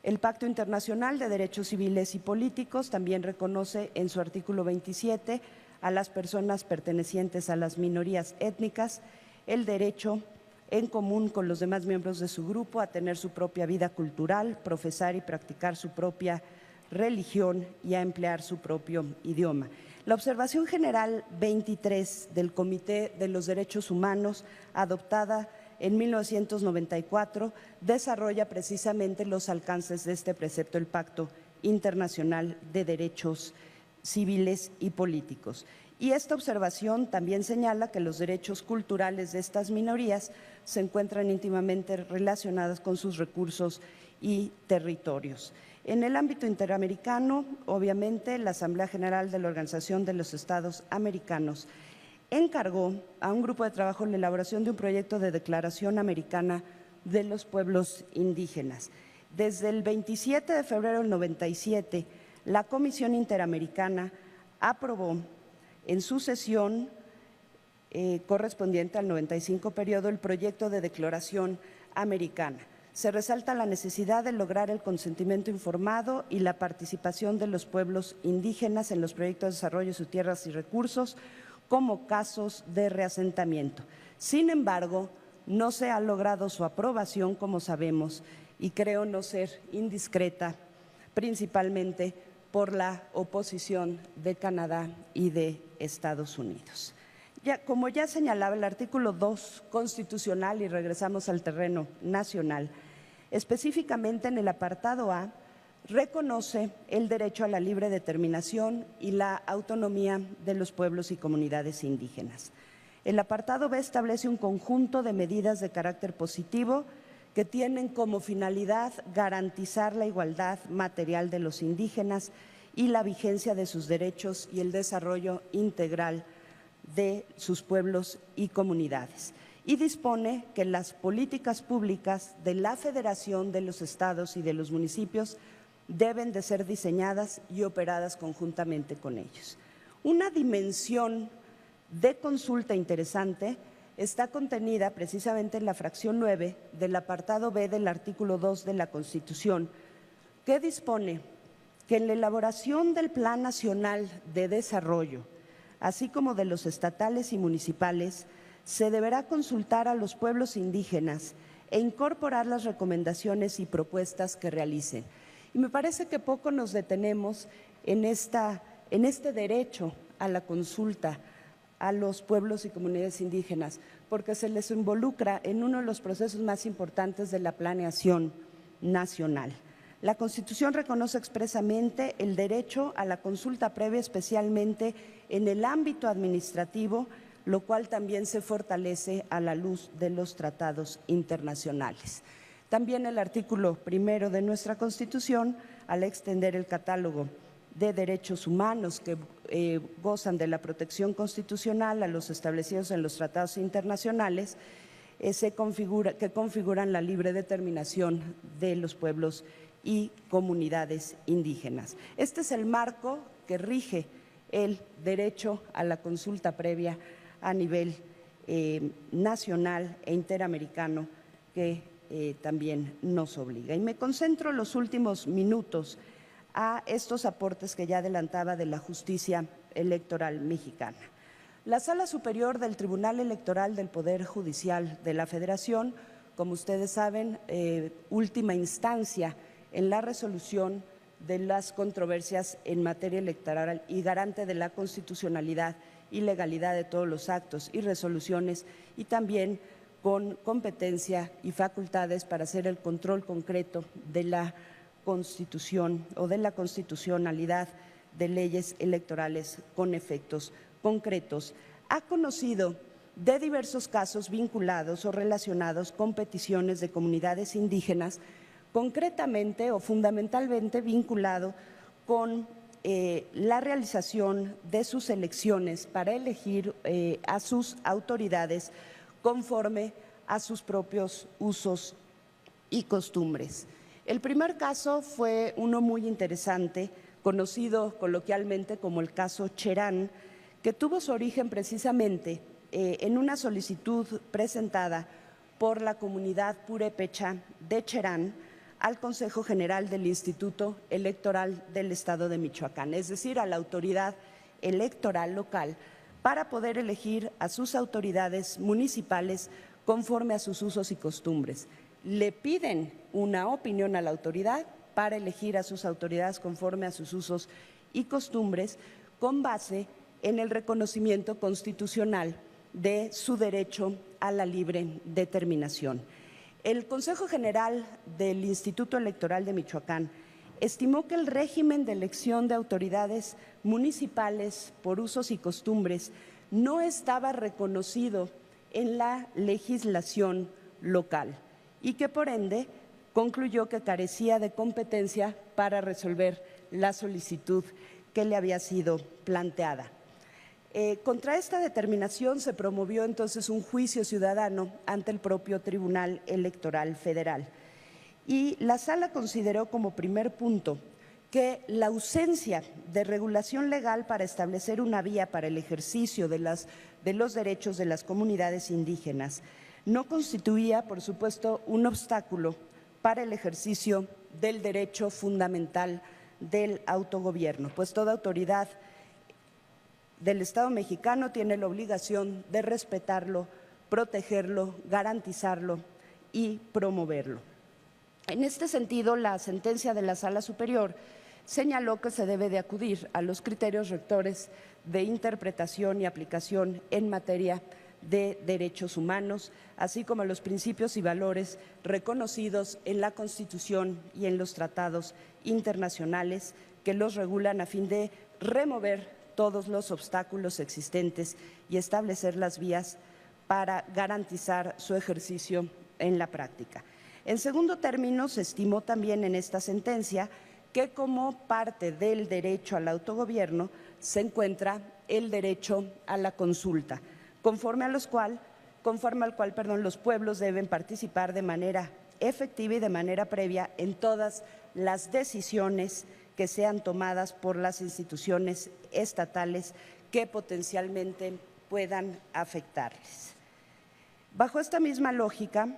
el Pacto Internacional de Derechos Civiles y Políticos también reconoce en su artículo 27 a las personas pertenecientes a las minorías étnicas el derecho en común con los demás miembros de su grupo a tener su propia vida cultural, profesar y practicar su propia religión y a emplear su propio idioma. La Observación General 23 del Comité de los Derechos Humanos, adoptada en 1994, desarrolla precisamente los alcances de este precepto, el Pacto Internacional de Derechos Civiles y Políticos. Y esta observación también señala que los derechos culturales de estas minorías se encuentran íntimamente relacionados con sus recursos y territorios. En el ámbito interamericano, obviamente, la Asamblea General de la Organización de los Estados Americanos encargó a un grupo de trabajo la elaboración de un proyecto de Declaración Americana de los Pueblos Indígenas. Desde el 27 de febrero del 97, la Comisión Interamericana aprobó en su sesión correspondiente al 95 periodo el proyecto de Declaración Americana. Se resalta la necesidad de lograr el consentimiento informado y la participación de los pueblos indígenas en los proyectos de desarrollo de sus tierras y recursos como casos de reasentamiento. Sin embargo, no se ha logrado su aprobación, como sabemos, y creo no ser indiscreta, principalmente por la oposición de Canadá y de Estados Unidos. Como ya señalaba el artículo 2 constitucional, y regresamos al terreno nacional, específicamente en el apartado A, reconoce el derecho a la libre determinación y la autonomía de los pueblos y comunidades indígenas. El apartado B establece un conjunto de medidas de carácter positivo que tienen como finalidad garantizar la igualdad material de los indígenas y la vigencia de sus derechos y el desarrollo integral de sus pueblos y comunidades. Y dispone que las políticas públicas de la Federación, de los estados y de los municipios deben de ser diseñadas y operadas conjuntamente con ellos. Una dimensión de consulta interesante está contenida precisamente en la fracción 9 del apartado B del artículo 2 de la Constitución, que dispone que en la elaboración del Plan Nacional de Desarrollo, así como de los estatales y municipales, se deberá consultar a los pueblos indígenas e incorporar las recomendaciones y propuestas que realicen. Y me parece que poco nos detenemos en este derecho a la consulta a los pueblos y comunidades indígenas, porque se les involucra en uno de los procesos más importantes de la planeación nacional. La Constitución reconoce expresamente el derecho a la consulta previa, especialmente en el ámbito administrativo, lo cual también se fortalece a la luz de los tratados internacionales. También el artículo 1 de nuestra Constitución, al extender el catálogo de derechos humanos que gozan de la protección constitucional a los establecidos en los tratados internacionales, que configuran la libre determinación de los pueblos y comunidades indígenas. Este es el marco que rige el derecho a la consulta previa a nivel nacional e interamericano que también nos obliga. Y me concentro en los últimos minutos a estos aportes que ya adelantaba de la justicia electoral mexicana. La Sala Superior del Tribunal Electoral del Poder Judicial de la Federación, como ustedes saben, última instancia en la resolución de las controversias en materia electoral y garante de la constitucionalidad y legalidad de todos los actos y resoluciones, y también con competencia y facultades para hacer el control concreto de la Constitución o de la constitucionalidad de leyes electorales con efectos concretos. Ha conocido de diversos casos vinculados o relacionados con peticiones de comunidades indígenas, concretamente o fundamentalmente vinculado con la realización de sus elecciones para elegir a sus autoridades conforme a sus propios usos y costumbres. El primer caso fue uno muy interesante, conocido coloquialmente como el caso Cherán, que tuvo su origen precisamente en una solicitud presentada por la comunidad purépecha de Cherán al Consejo General del Instituto Electoral del Estado de Michoacán, es decir, a la autoridad electoral local, para poder elegir a sus autoridades municipales conforme a sus usos y costumbres. Le piden una opinión a la autoridad para elegir a sus autoridades conforme a sus usos y costumbres, con base en el reconocimiento constitucional de su derecho a la libre determinación. El Consejo General del Instituto Electoral de Michoacán estimó que el régimen de elección de autoridades municipales por usos y costumbres no estaba reconocido en la legislación local y que por ende concluyó que carecía de competencia para resolver la solicitud que le había sido planteada. Contra esta determinación se promovió entonces un juicio ciudadano ante el propio Tribunal Electoral Federal y la Sala consideró como primer punto que la ausencia de regulación legal para establecer una vía para el ejercicio de los derechos de las comunidades indígenas no constituía, por supuesto, un obstáculo para el ejercicio del derecho fundamental del autogobierno, pues toda autoridad del Estado mexicano tiene la obligación de respetarlo, protegerlo, garantizarlo y promoverlo. En este sentido, la sentencia de la Sala Superior señaló que se debe de acudir a los criterios rectores de interpretación y aplicación en materia de derechos humanos, así como a los principios y valores reconocidos en la Constitución y en los tratados internacionales que los regulan a fin de remover todos los obstáculos existentes y establecer las vías para garantizar su ejercicio en la práctica. En segundo término, se estimó también en esta sentencia que como parte del derecho al autogobierno se encuentra el derecho a la consulta, conforme al cual los pueblos deben participar de manera efectiva y de manera previa en todas las decisiones que sean tomadas por las instituciones estatales que potencialmente puedan afectarles. Bajo esta misma lógica,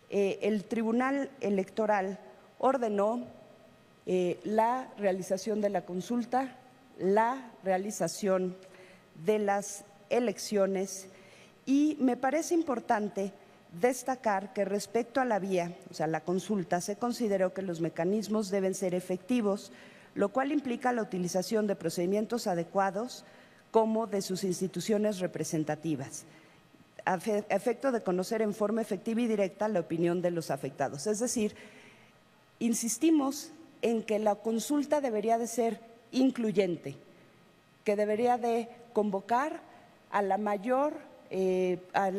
el Tribunal Electoral ordenó la realización de la consulta, la realización de las elecciones y me parece importante destacar que respecto a la vía, o sea, la consulta, se consideró que los mecanismos deben ser efectivos, lo cual implica la utilización de procedimientos adecuados como de sus instituciones representativas, a efecto de conocer en forma efectiva y directa la opinión de los afectados. Es decir, insistimos en que la consulta debería de ser incluyente, que debería de convocar a la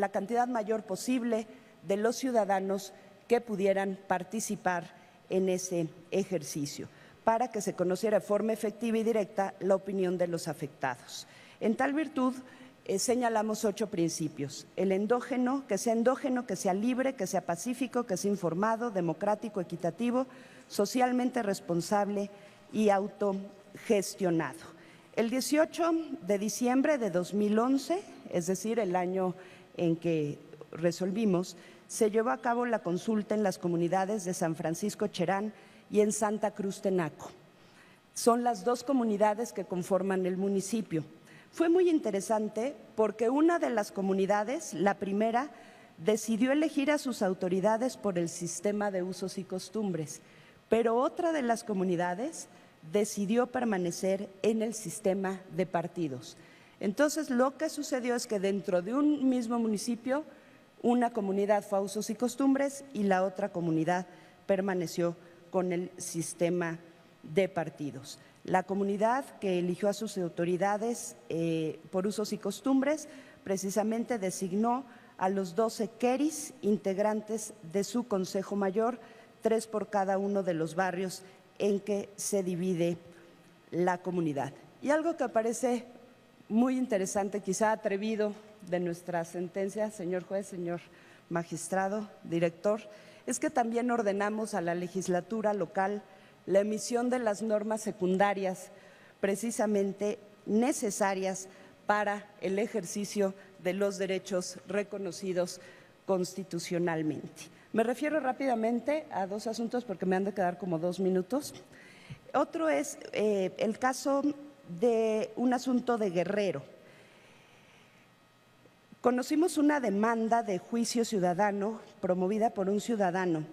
cantidad mayor posible de los ciudadanos que pudieran participar en ese ejercicio, para que se conociera de forma efectiva y directa la opinión de los afectados. En tal virtud, señalamos 8 principios: el endógeno, que sea libre, que sea pacífico, que sea informado, democrático, equitativo, socialmente responsable y autogestionado. El 18 de diciembre de 2011, es decir, el año en que resolvimos, se llevó a cabo la consulta en las comunidades de San Francisco Cherán y en Santa Cruz Tenaco. Son las 2 comunidades que conforman el municipio. Fue muy interesante porque una de las comunidades, la primera, decidió elegir a sus autoridades por el sistema de usos y costumbres, pero otra de las comunidades decidió permanecer en el sistema de partidos. Entonces, lo que sucedió es que dentro de un mismo municipio, una comunidad fue a usos y costumbres y la otra comunidad permaneció con el sistema de partidos. La comunidad que eligió a sus autoridades por usos y costumbres precisamente designó a los 12 queris integrantes de su Consejo Mayor, 3 por cada uno de los barrios en que se divide la comunidad. Y algo que parece muy interesante, quizá atrevido, de nuestra sentencia, señor juez, señor magistrado, director, es que también ordenamos a la legislatura local la emisión de las normas secundarias precisamente necesarias para el ejercicio de los derechos reconocidos constitucionalmente. Me refiero rápidamente a dos asuntos porque me han de quedar como 2 minutos. Otro es el caso de un asunto de Guerrero. Conocimos una demanda de juicio ciudadano promovida por un ciudadano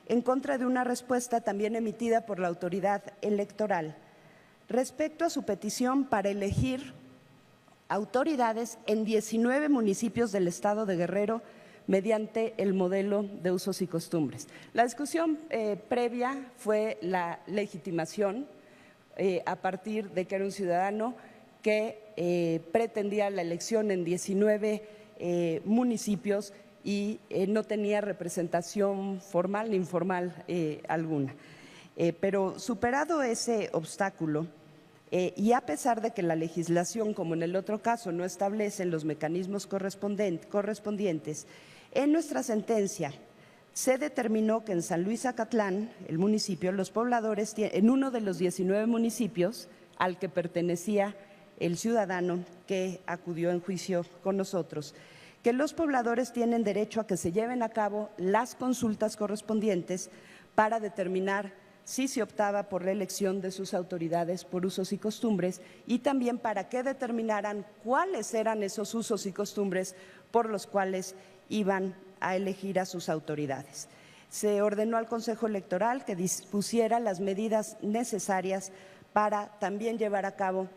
en contra de una respuesta también emitida por la autoridad electoral respecto a su petición para elegir autoridades en 19 municipios del estado de Guerrero mediante el modelo de usos y costumbres. La discusión previa fue la legitimación a partir de que era un ciudadano que pretendía la elección en 19 municipios y no tenía representación formal ni informal alguna. Pero superado ese obstáculo, y a pesar de que la legislación, como en el otro caso, no establece los mecanismos correspondientes, en nuestra sentencia se determinó que en San Luis Acatlán, el municipio, los pobladores, en uno de los 19 municipios al que pertenecía el ciudadano que acudió en juicio con nosotros, que los pobladores tienen derecho a que se lleven a cabo las consultas correspondientes para determinar si se optaba por la elección de sus autoridades por usos y costumbres y también para que determinaran cuáles eran esos usos y costumbres por los cuales iban a elegir a sus autoridades. Se ordenó al Consejo Electoral que dispusiera las medidas necesarias para también llevar a cabo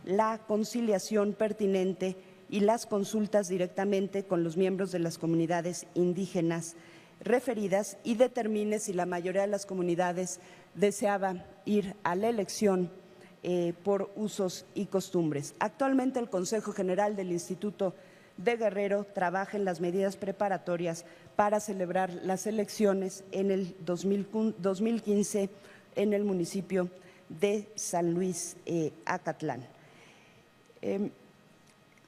la conciliación pertinente y las consultas directamente con los miembros de las comunidades indígenas referidas y determine si la mayoría de las comunidades deseaba ir a la elección por usos y costumbres. Actualmente el Consejo General del Instituto de Guerrero trabaja en las medidas preparatorias para celebrar las elecciones en el 2015 en el municipio de San Luis Acatlán.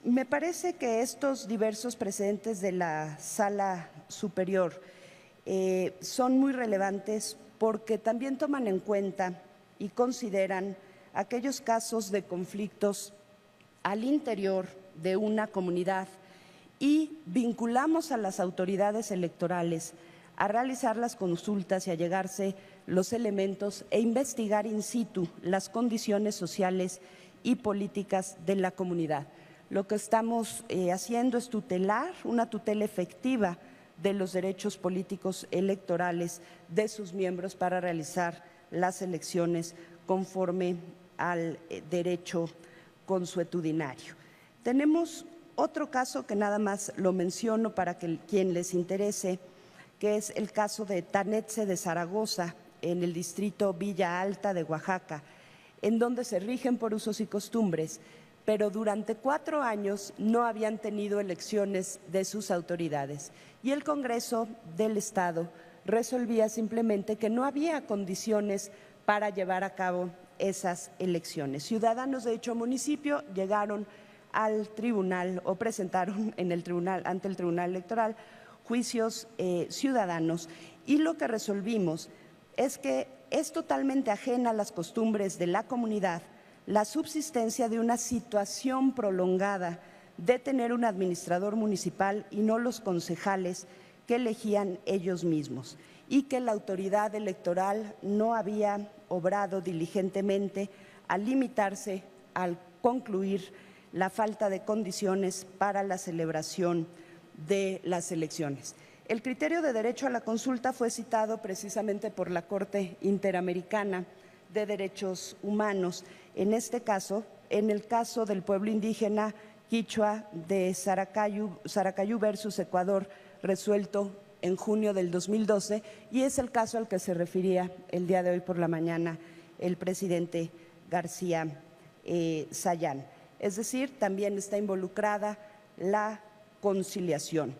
Me parece que estos diversos precedentes de la Sala Superior son muy relevantes porque también toman en cuenta y consideran aquellos casos de conflictos al interior de una comunidad y vinculamos a las autoridades electorales a realizar las consultas y a llegarse los elementos e investigar in situ las condiciones sociales y políticas de la comunidad. Lo que estamos haciendo es tutelar, una tutela efectiva de los derechos políticos electorales de sus miembros para realizar las elecciones conforme al derecho consuetudinario. Tenemos otro caso que nada más lo menciono para que quien les interese, que es el caso de Tanetse de Zaragoza, en el distrito Villa Alta de Oaxaca, en donde se rigen por usos y costumbres, pero durante 4 años no habían tenido elecciones de sus autoridades. Y el Congreso del Estado resolvía simplemente que no había condiciones para llevar a cabo esas elecciones. Ciudadanos de dicho municipio llegaron al tribunal o presentaron en el tribunal, ante el Tribunal Electoral juicios ciudadanos y lo que resolvimos es que es totalmente ajena a las costumbres de la comunidad la subsistencia de una situación prolongada de tener un administrador municipal y no los concejales que elegían ellos mismos y que la autoridad electoral no había obrado diligentemente al limitarse al concluir la falta de condiciones para la celebración de las elecciones. El criterio de derecho a la consulta fue citado precisamente por la Corte Interamericana de Derechos Humanos, en este caso, en el caso del pueblo indígena quichua de Saracayú versus Ecuador, resuelto en junio del 2012, y es el caso al que se refería el día de hoy por la mañana el presidente García Sayán. Es decir, también está involucrada la conciliación.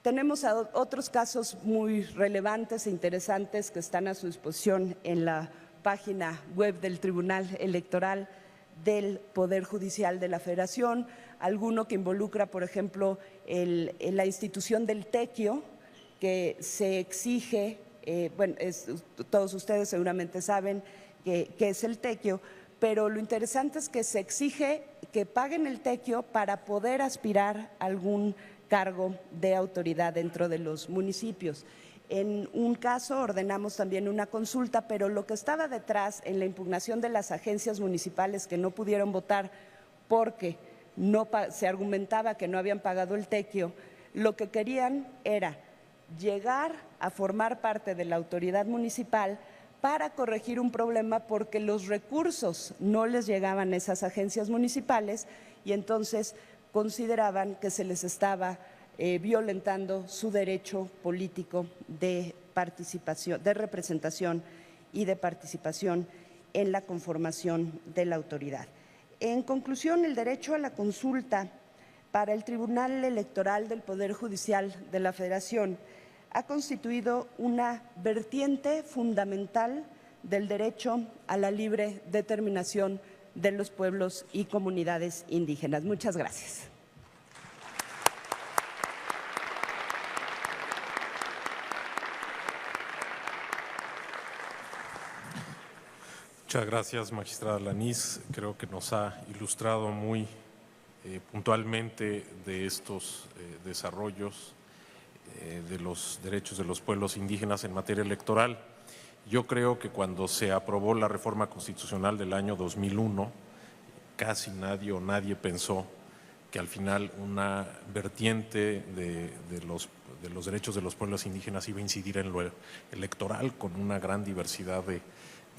Tenemos otros casos muy relevantes e interesantes que están a su disposición en la página web del Tribunal Electoral del Poder Judicial de la Federación, alguno que involucra, por ejemplo, la institución del tequio, que se exige, bueno, todos ustedes seguramente saben qué es el tequio, pero lo interesante es que se exige que paguen el tequio para poder aspirar a algún cargo de autoridad dentro de los municipios. En un caso ordenamos también una consulta, pero lo que estaba detrás en la impugnación de las agencias municipales que no pudieron votar porque se argumentaba que no habían pagado el tequio, lo que querían era llegar a formar parte de la autoridad municipal para corregir un problema porque los recursos no les llegaban a esas agencias municipales y entonces consideraban que se les estaba violentando su derecho político de participación, de representación y de participación en la conformación de la autoridad. En conclusión, el derecho a la consulta para el Tribunal Electoral del Poder Judicial de la Federación ha constituido una vertiente fundamental del derecho a la libre determinación de los pueblos y comunidades indígenas. Muchas gracias. Muchas gracias, magistrada Alanís. Creo que nos ha ilustrado muy puntualmente de estos desarrollos de los derechos de los pueblos indígenas en materia electoral. Yo creo que cuando se aprobó la reforma constitucional del año 2001, casi nadie pensó que al final una vertiente de los derechos de los pueblos indígenas iba a incidir en lo electoral con una gran diversidad de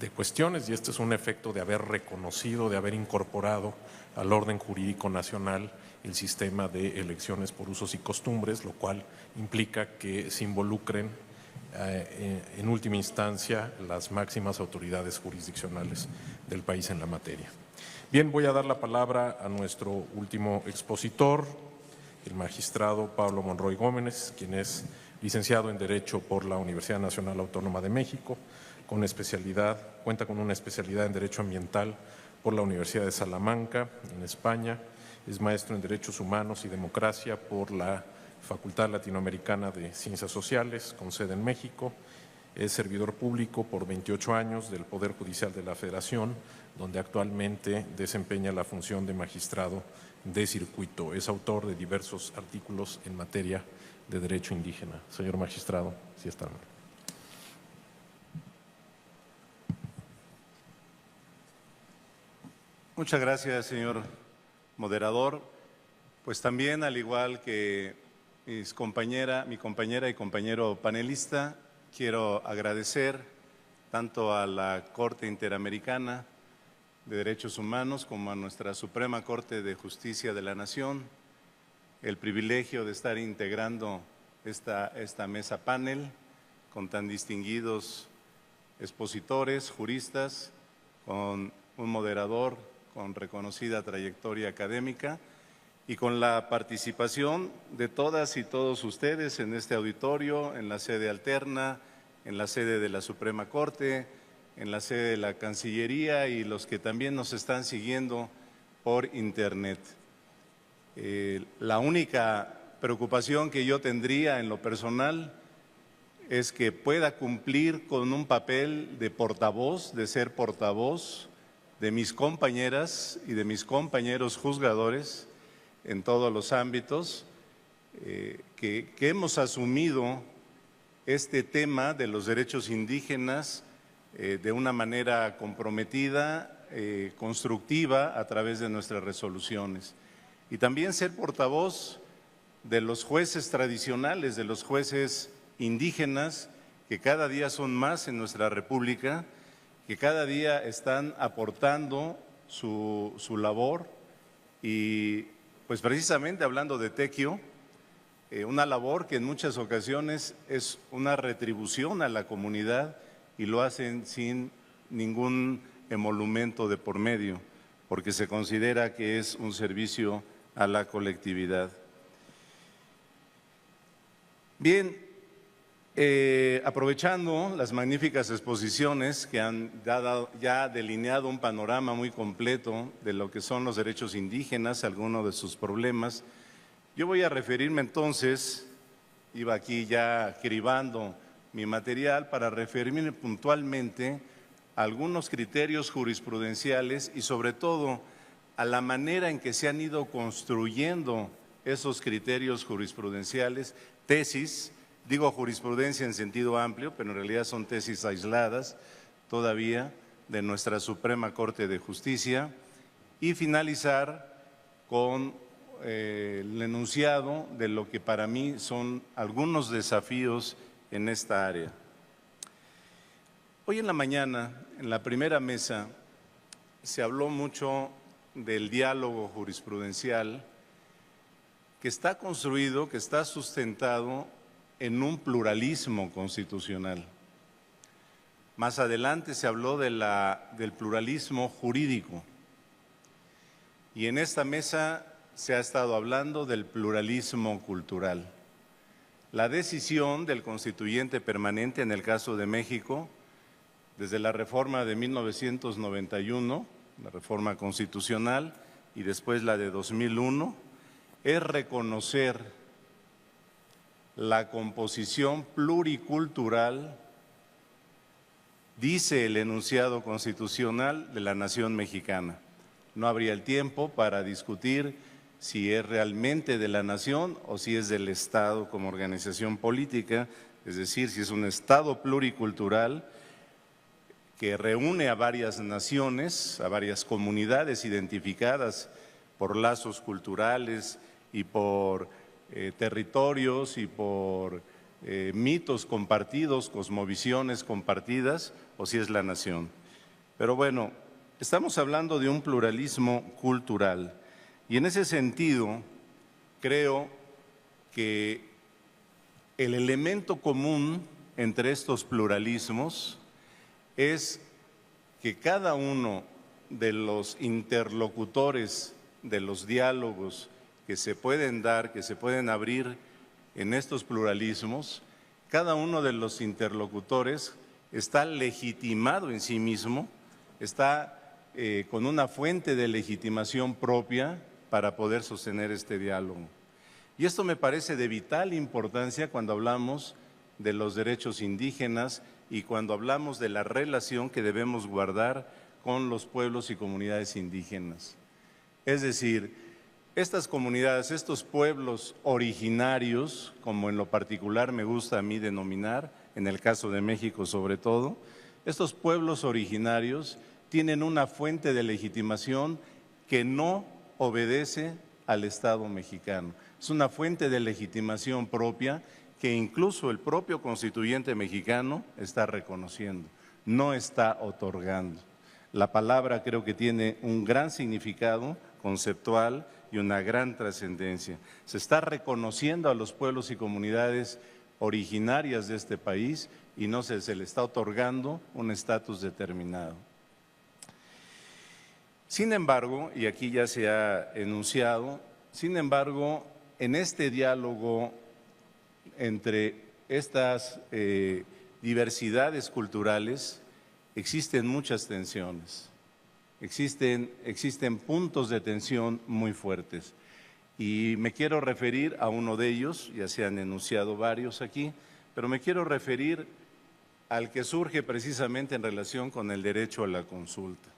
cuestiones, y este es un efecto de haber reconocido, de haber incorporado al orden jurídico nacional el sistema de elecciones por usos y costumbres, lo cual implica que se involucren en última instancia las máximas autoridades jurisdiccionales del país en la materia. Bien, voy a dar la palabra a nuestro último expositor, el magistrado Pablo Monroy Gómez, quien es licenciado en Derecho por la Universidad Nacional Autónoma de México, cuenta con una especialidad en Derecho Ambiental por la Universidad de Salamanca, en España. Es maestro en Derechos Humanos y Democracia por la Facultad Latinoamericana de Ciencias Sociales, con sede en México. Es servidor público por 28 años del Poder Judicial de la Federación, donde actualmente desempeña la función de magistrado de circuito. Es autor de diversos artículos en materia de derecho indígena. Señor magistrado, si está bien. Muchas gracias, señor moderador. Pues también, al igual que mi compañera y compañero panelista, quiero agradecer tanto a la Corte Interamericana de Derechos Humanos como a nuestra Suprema Corte de Justicia de la Nación el privilegio de estar integrando esta mesa panel con tan distinguidos expositores, juristas, con un moderador con reconocida trayectoria académica y con la participación de todas y todos ustedes en este auditorio, en la sede alterna, en la sede de la Suprema Corte, en la sede de la Cancillería y los que también nos están siguiendo por internet. La única preocupación que yo tendría en lo personal es que pueda cumplir con un papel de portavoz, de ser portavoz de mis compañeras y de mis compañeros juzgadores en todos los ámbitos, que hemos asumido este tema de los derechos indígenas de una manera comprometida, constructiva a través de nuestras resoluciones. Y también ser portavoz de los jueces tradicionales, de los jueces indígenas, que cada día son más en nuestra República, que cada día están aportando su labor y pues precisamente hablando de tequio, una labor que en muchas ocasiones es una retribución a la comunidad y lo hacen sin ningún emolumento de por medio, porque se considera que es un servicio a la colectividad. Bien, Aprovechando las magníficas exposiciones que han ya delineado un panorama muy completo de lo que son los derechos indígenas, algunos de sus problemas, yo voy a referirme entonces, iba aquí ya cribando mi material para referirme puntualmente a algunos criterios jurisprudenciales y sobre todo a la manera en que se han ido construyendo esos criterios jurisprudenciales, tesis. Digo jurisprudencia en sentido amplio, pero en realidad son tesis aisladas todavía de nuestra Suprema Corte de Justicia, y finalizar con el enunciado de lo que para mí son algunos desafíos en esta área. Hoy en la mañana, en la primera mesa, se habló mucho del diálogo jurisprudencial que está construido, que está sustentado en un pluralismo constitucional. Más adelante se habló del pluralismo jurídico y en esta mesa se ha estado hablando del pluralismo cultural. La decisión del constituyente permanente en el caso de México, desde la reforma de 1991, la reforma constitucional y después la de 2001, es reconocer la composición pluricultural, dice el enunciado constitucional, de la nación mexicana. No habría el tiempo para discutir si es realmente de la nación o si es del Estado como organización política, es decir, si es un Estado pluricultural que reúne a varias naciones, a varias comunidades identificadas por lazos culturales y por territorios y por mitos compartidos, cosmovisiones compartidas, o si es la nación. Pero bueno, estamos hablando de un pluralismo cultural y en ese sentido creo que el elemento común entre estos pluralismos es que cada uno de los interlocutores de los diálogos que se pueden dar, que se pueden abrir en estos pluralismos, cada uno de los interlocutores está legitimado en sí mismo, está con una fuente de legitimación propia para poder sostener este diálogo. Y esto me parece de vital importancia cuando hablamos de los derechos indígenas y cuando hablamos de la relación que debemos guardar con los pueblos y comunidades indígenas. Es decir, estas comunidades, estos pueblos originarios, como en lo particular me gusta a mí denominar, en el caso de México sobre todo, estos pueblos originarios tienen una fuente de legitimación que no obedece al Estado mexicano. Es una fuente de legitimación propia que incluso el propio constituyente mexicano está reconociendo, no está otorgando. La palabra creo que tiene un gran significado conceptual y una gran trascendencia. Se está reconociendo a los pueblos y comunidades originarias de este país y no se le está otorgando un estatus determinado. Sin embargo, y aquí ya se ha enunciado, sin embargo, en este diálogo entre estas diversidades culturales existen muchas tensiones. Existen puntos de tensión muy fuertes y me quiero referir a uno de ellos, ya se han enunciado varios aquí, pero me quiero referir al que surge precisamente en relación con el derecho a la consulta.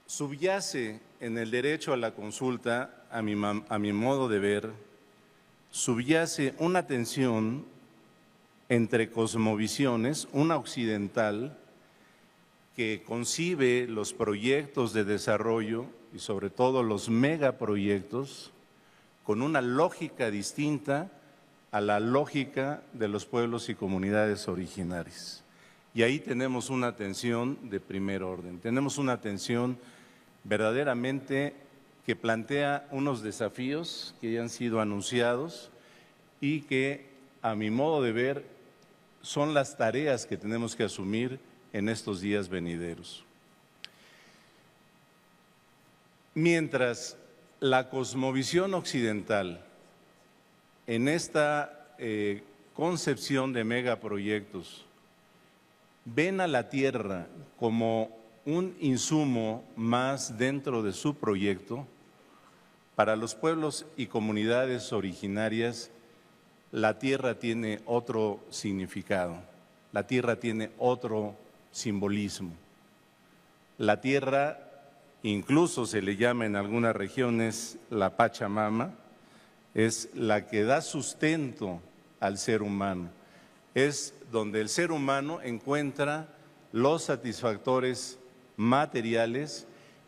Subyace en el derecho a la consulta, a mi modo de ver, subyace una tensión entre cosmovisiones, una occidental que concibe los proyectos de desarrollo y sobre todo los megaproyectos con una lógica distinta a la lógica de los pueblos y comunidades originarias. Y ahí tenemos una tensión de primer orden, tenemos una tensión verdaderamente que plantea unos desafíos que ya han sido anunciados y que, a mi modo de ver, son las tareas que tenemos que asumir en estos días venideros. Mientras la cosmovisión occidental en esta concepción de megaproyectos ven a la tierra como un insumo más dentro de su proyecto, para los pueblos y comunidades originarias, la tierra tiene otro significado, la tierra tiene otro simbolismo. La tierra, incluso se le llama en algunas regiones la Pachamama, es la que da sustento al ser humano. Es donde el ser humano encuentra los satisfactores materiales,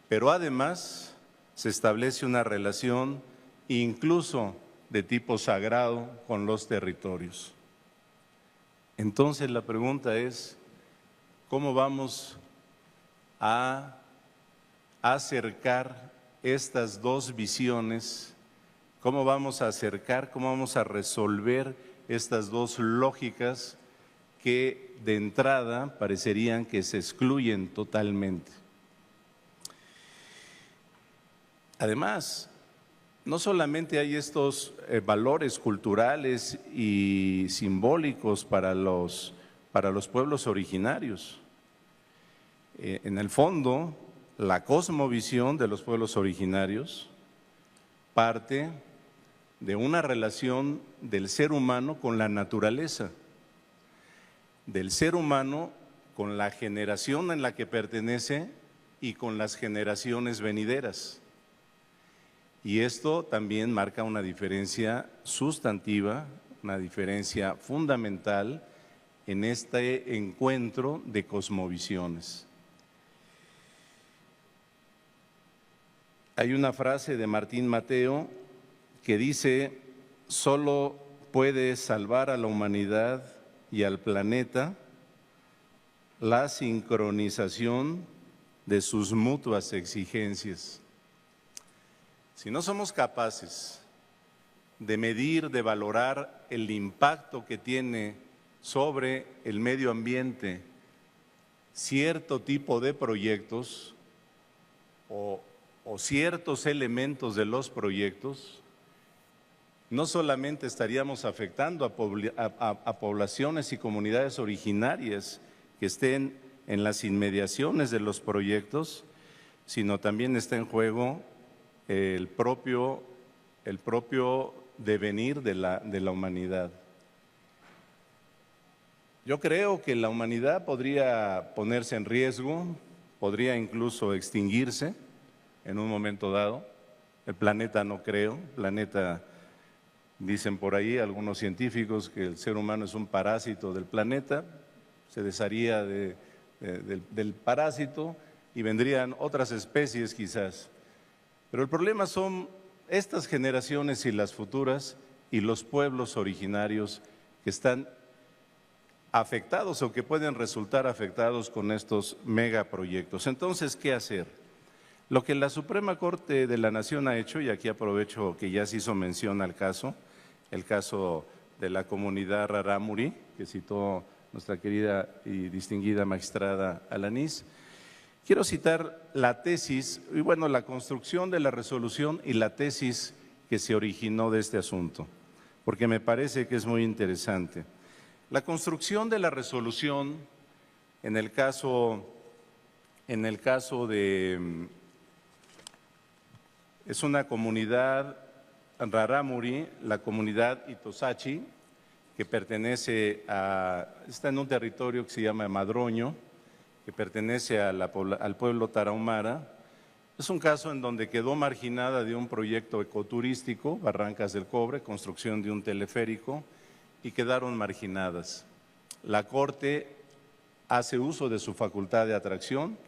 pero además se establece una relación incluso de tipo sagrado con los territorios. Entonces la pregunta es, ¿cómo vamos a acercar estas dos visiones? ¿Cómo vamos a acercar, cómo vamos a resolver estas dos lógicas que de entrada parecerían que se excluyen totalmente? Además, no solamente hay estos valores culturales y simbólicos para los pueblos originarios. En el fondo, la cosmovisión de los pueblos originarios parte de una relación del ser humano con la naturaleza, del ser humano con la generación en la que pertenece y con las generaciones venideras. Y esto también marca una diferencia sustantiva, una diferencia fundamental en este encuentro de cosmovisiones. Hay una frase de Martín Mateo que dice: solo puede salvar a la humanidad y al planeta la sincronización de sus mutuas exigencias. Si no somos capaces de medir, de valorar el impacto que tiene sobre el medio ambiente cierto tipo de proyectos o ciertos elementos de los proyectos, no solamente estaríamos afectando a poblaciones y comunidades originarias que estén en las inmediaciones de los proyectos, sino también está en juego el propio devenir de la humanidad. Yo creo que la humanidad podría ponerse en riesgo, podría incluso extinguirse en un momento dado. El planeta no creo, el planeta, dicen por ahí algunos científicos que el ser humano es un parásito del planeta, se desharía del parásito y vendrían otras especies quizás. Pero el problema son estas generaciones y las futuras y los pueblos originarios que están afectados o que pueden resultar afectados con estos megaproyectos. Entonces, ¿qué hacer? Lo que la Suprema Corte de la Nación ha hecho, y aquí aprovecho que ya se hizo mención al caso, el caso de la comunidad rarámuri, que citó nuestra querida y distinguida magistrada Alanís. Quiero citar la tesis, y bueno, la construcción de la resolución y la tesis que se originó de este asunto, porque me parece que es muy interesante. La construcción de la resolución, en el caso de, es una comunidad rarámuri, la comunidad Itosachi, que pertenece está en un territorio que se llama Madroño, que pertenece al pueblo tarahumara. Es un caso en donde quedó marginada de un proyecto ecoturístico, Barrancas del Cobre, construcción de un teleférico, y quedaron marginadas. La Corte hace uso de su facultad de atracción,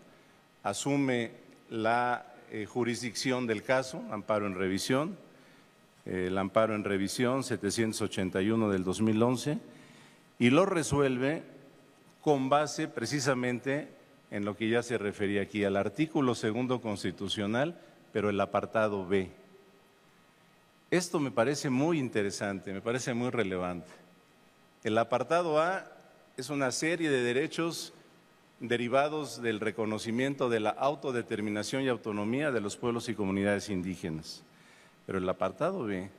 asume la jurisdicción del caso, amparo en revisión, el amparo en revisión 781 del 2011, y lo resuelve con base precisamente en lo que ya se refería aquí, al artículo 2 constitucional, pero el apartado B. Esto me parece muy interesante, me parece muy relevante. El apartado A es una serie de derechos derivados del reconocimiento de la autodeterminación y autonomía de los pueblos y comunidades indígenas. Pero el apartado B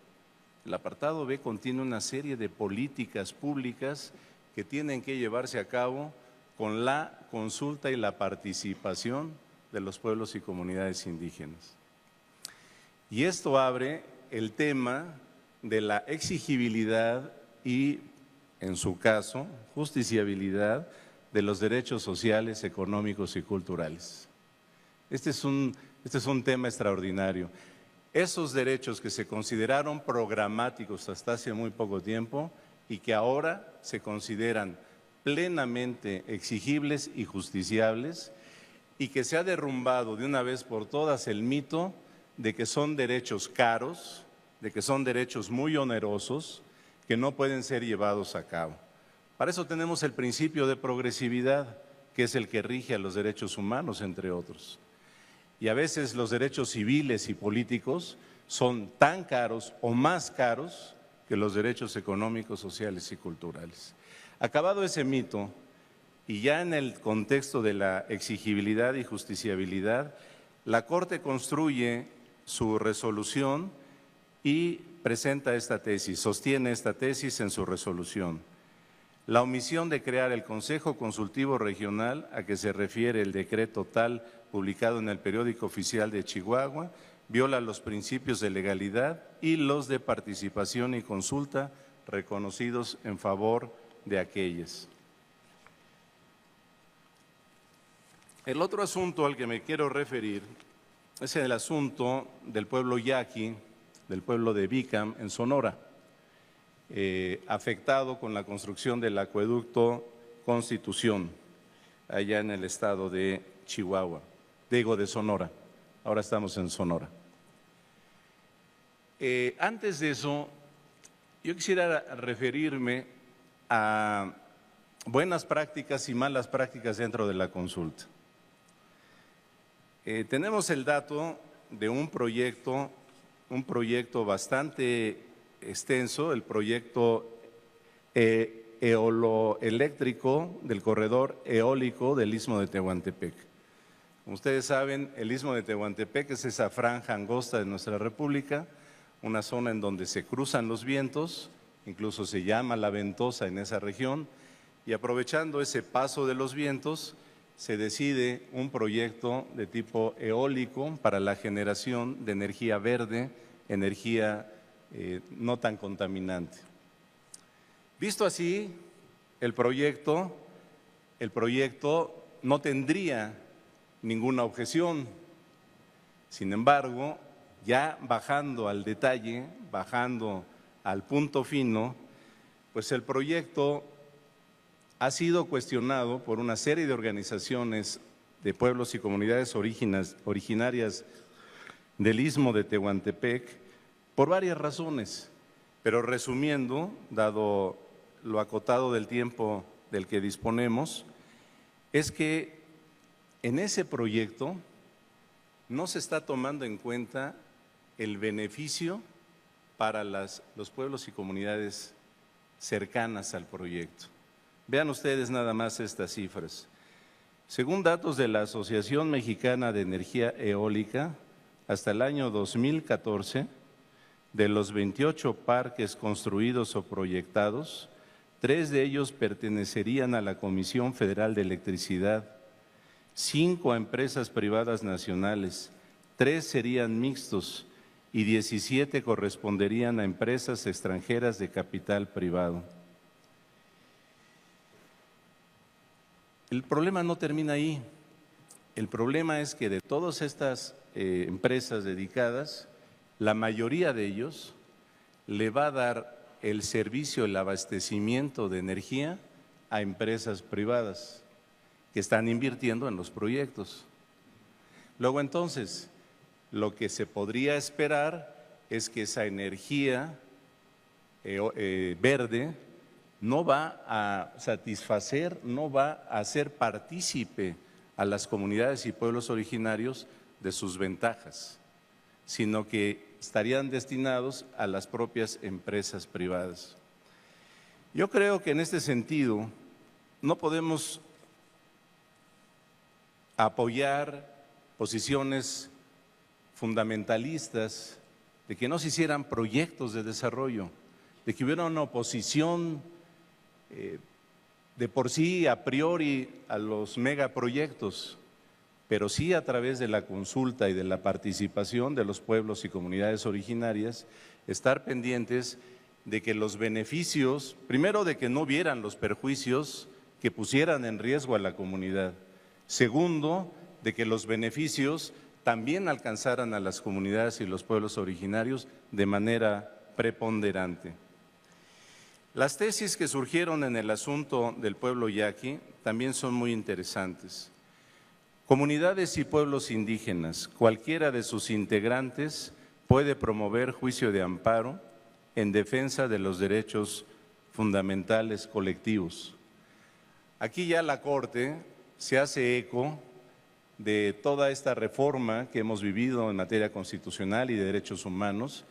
El apartado B contiene una serie de políticas públicas que tienen que llevarse a cabo con la consulta y la participación de los pueblos y comunidades indígenas. Y esto abre el tema de la exigibilidad y, en su caso, justiciabilidad de los derechos sociales, económicos y culturales. Este es un tema extraordinario. Esos derechos que se consideraron programáticos hasta hace muy poco tiempo y que ahora se consideran plenamente exigibles y justiciables, y que se ha derrumbado de una vez por todas el mito de que son derechos caros, de que son derechos muy onerosos, que no pueden ser llevados a cabo. Para eso tenemos el principio de progresividad, que es el que rige a los derechos humanos, entre otros. Y a veces los derechos civiles y políticos son tan caros o más caros que los derechos económicos, sociales y culturales. Acabado ese mito, y ya en el contexto de la exigibilidad y justiciabilidad, la Corte construye su resolución y presenta esta tesis, sostiene esta tesis en su resolución. La omisión de crear el Consejo Consultivo Regional a que se refiere el decreto tal publicado en el Periódico Oficial de Chihuahua viola los principios de legalidad y los de participación y consulta reconocidos en favor de aquellas. El otro asunto al que me quiero referir es el asunto del pueblo yaqui, del pueblo de Bicam en Sonora, afectado con la construcción del acueducto Constitución, allá en el estado de Chihuahua, digo de Sonora, ahora estamos en Sonora. Antes de eso, yo quisiera referirme a buenas prácticas y malas prácticas dentro de la consulta. Tenemos el dato de un proyecto bastante extenso, el proyecto eoloeléctrico del corredor eólico del Istmo de Tehuantepec. Como ustedes saben, el Istmo de Tehuantepec es esa franja angosta de nuestra República, una zona en donde se cruzan los vientos, incluso se llama la ventosa en esa región, y aprovechando ese paso de los vientos, se decide un proyecto de tipo eólico para la generación de energía verde, energía no tan contaminante. Visto así, el proyecto no tendría ninguna objeción. Sin embargo, ya bajando al detalle, bajando al punto fino, pues el proyecto ha sido cuestionado por una serie de organizaciones de pueblos y comunidades originarias del Istmo de Tehuantepec por varias razones, pero resumiendo, dado lo acotado del tiempo del que disponemos, es que en ese proyecto no se está tomando en cuenta el beneficio para los pueblos y comunidades cercanas al proyecto. Vean ustedes nada más estas cifras. Según datos de la Asociación Mexicana de Energía Eólica, hasta el año 2014, de los 28 parques construidos o proyectados, 3 de ellos pertenecerían a la Comisión Federal de Electricidad, 5 a empresas privadas nacionales, 3 serían mixtos y 17 corresponderían a empresas extranjeras de capital privado. El problema no termina ahí. El problema es que de todas estas empresas dedicadas, la mayoría de ellos le va a dar el servicio, el abastecimiento de energía a empresas privadas que están invirtiendo en los proyectos. Luego entonces, lo que se podría esperar es que esa energía verde no va a satisfacer, no va a hacer partícipe a las comunidades y pueblos originarios de sus ventajas, sino que estarían destinados a las propias empresas privadas. Yo creo que en este sentido no podemos apoyar posiciones fundamentalistas de que no se hicieran proyectos de desarrollo, de que hubiera una oposición de por sí a priori a los megaproyectos, pero sí a través de la consulta y de la participación de los pueblos y comunidades originarias, estar pendientes de que los beneficios, primero de que no vieran los perjuicios que pusieran en riesgo a la comunidad, segundo, de que los beneficios también alcanzaran a las comunidades y los pueblos originarios de manera preponderante. Las tesis que surgieron en el asunto del pueblo yaqui también son muy interesantes. Comunidades y pueblos indígenas, cualquiera de sus integrantes puede promover juicio de amparo en defensa de los derechos fundamentales colectivos. Aquí ya la Corte se hace eco de toda esta reforma que hemos vivido en materia constitucional y de derechos humanos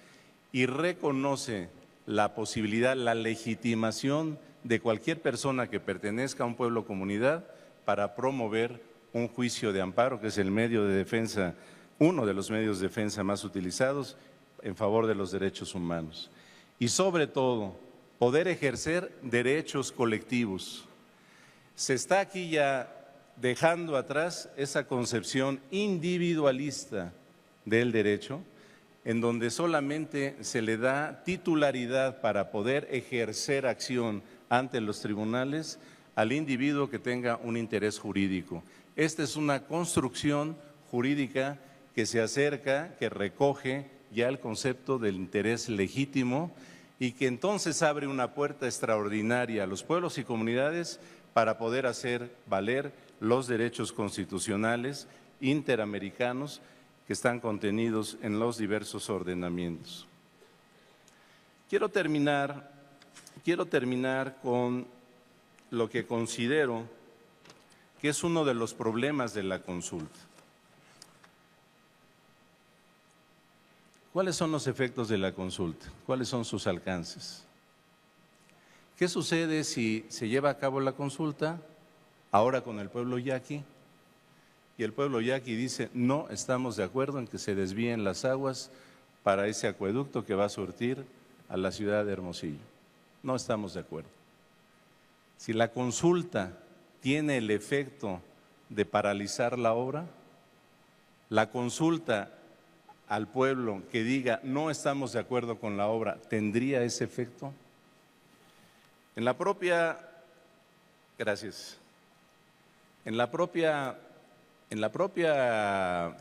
y reconoce la posibilidad, la legitimación de cualquier persona que pertenezca a un pueblo o comunidad para promover un juicio de amparo, que es el medio de defensa, uno de los medios de defensa más utilizados en favor de los derechos humanos. Y sobre todo, poder ejercer derechos colectivos. Se está aquí ya dejando atrás esa concepción individualista del derecho, en donde solamente se le da titularidad para poder ejercer acción ante los tribunales al individuo que tenga un interés jurídico. Esta es una construcción jurídica que se acerca, que recoge ya el concepto del interés legítimo y que entonces abre una puerta extraordinaria a los pueblos y comunidades para poder hacer valer los derechos constitucionales interamericanos que están contenidos en los diversos ordenamientos. Quiero terminar con lo que considero que es uno de los problemas de la consulta. ¿Cuáles son los efectos de la consulta? ¿Cuáles son sus alcances? ¿Qué sucede si se lleva a cabo la consulta ahora con el pueblo yaqui? Y el pueblo yaqui dice, no estamos de acuerdo en que se desvíen las aguas para ese acueducto que va a surtir a la ciudad de Hermosillo. No estamos de acuerdo. Si la consulta tiene el efecto de paralizar la obra, la consulta al pueblo que diga no estamos de acuerdo con la obra, ¿tendría ese efecto? En la propia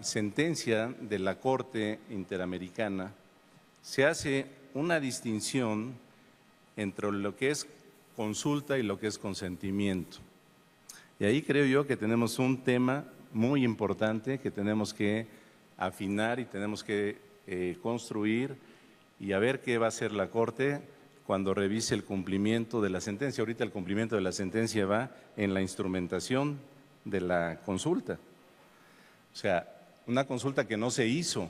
sentencia de la Corte Interamericana se hace una distinción entre lo que es consulta y lo que es consentimiento. Y ahí creo yo que tenemos un tema muy importante que tenemos que afinar y tenemos que construir y a ver qué va a hacer la Corte cuando revise el cumplimiento de la sentencia. Ahorita el cumplimiento de la sentencia va en la instrumentación de la consulta. O sea, una consulta que no se hizo,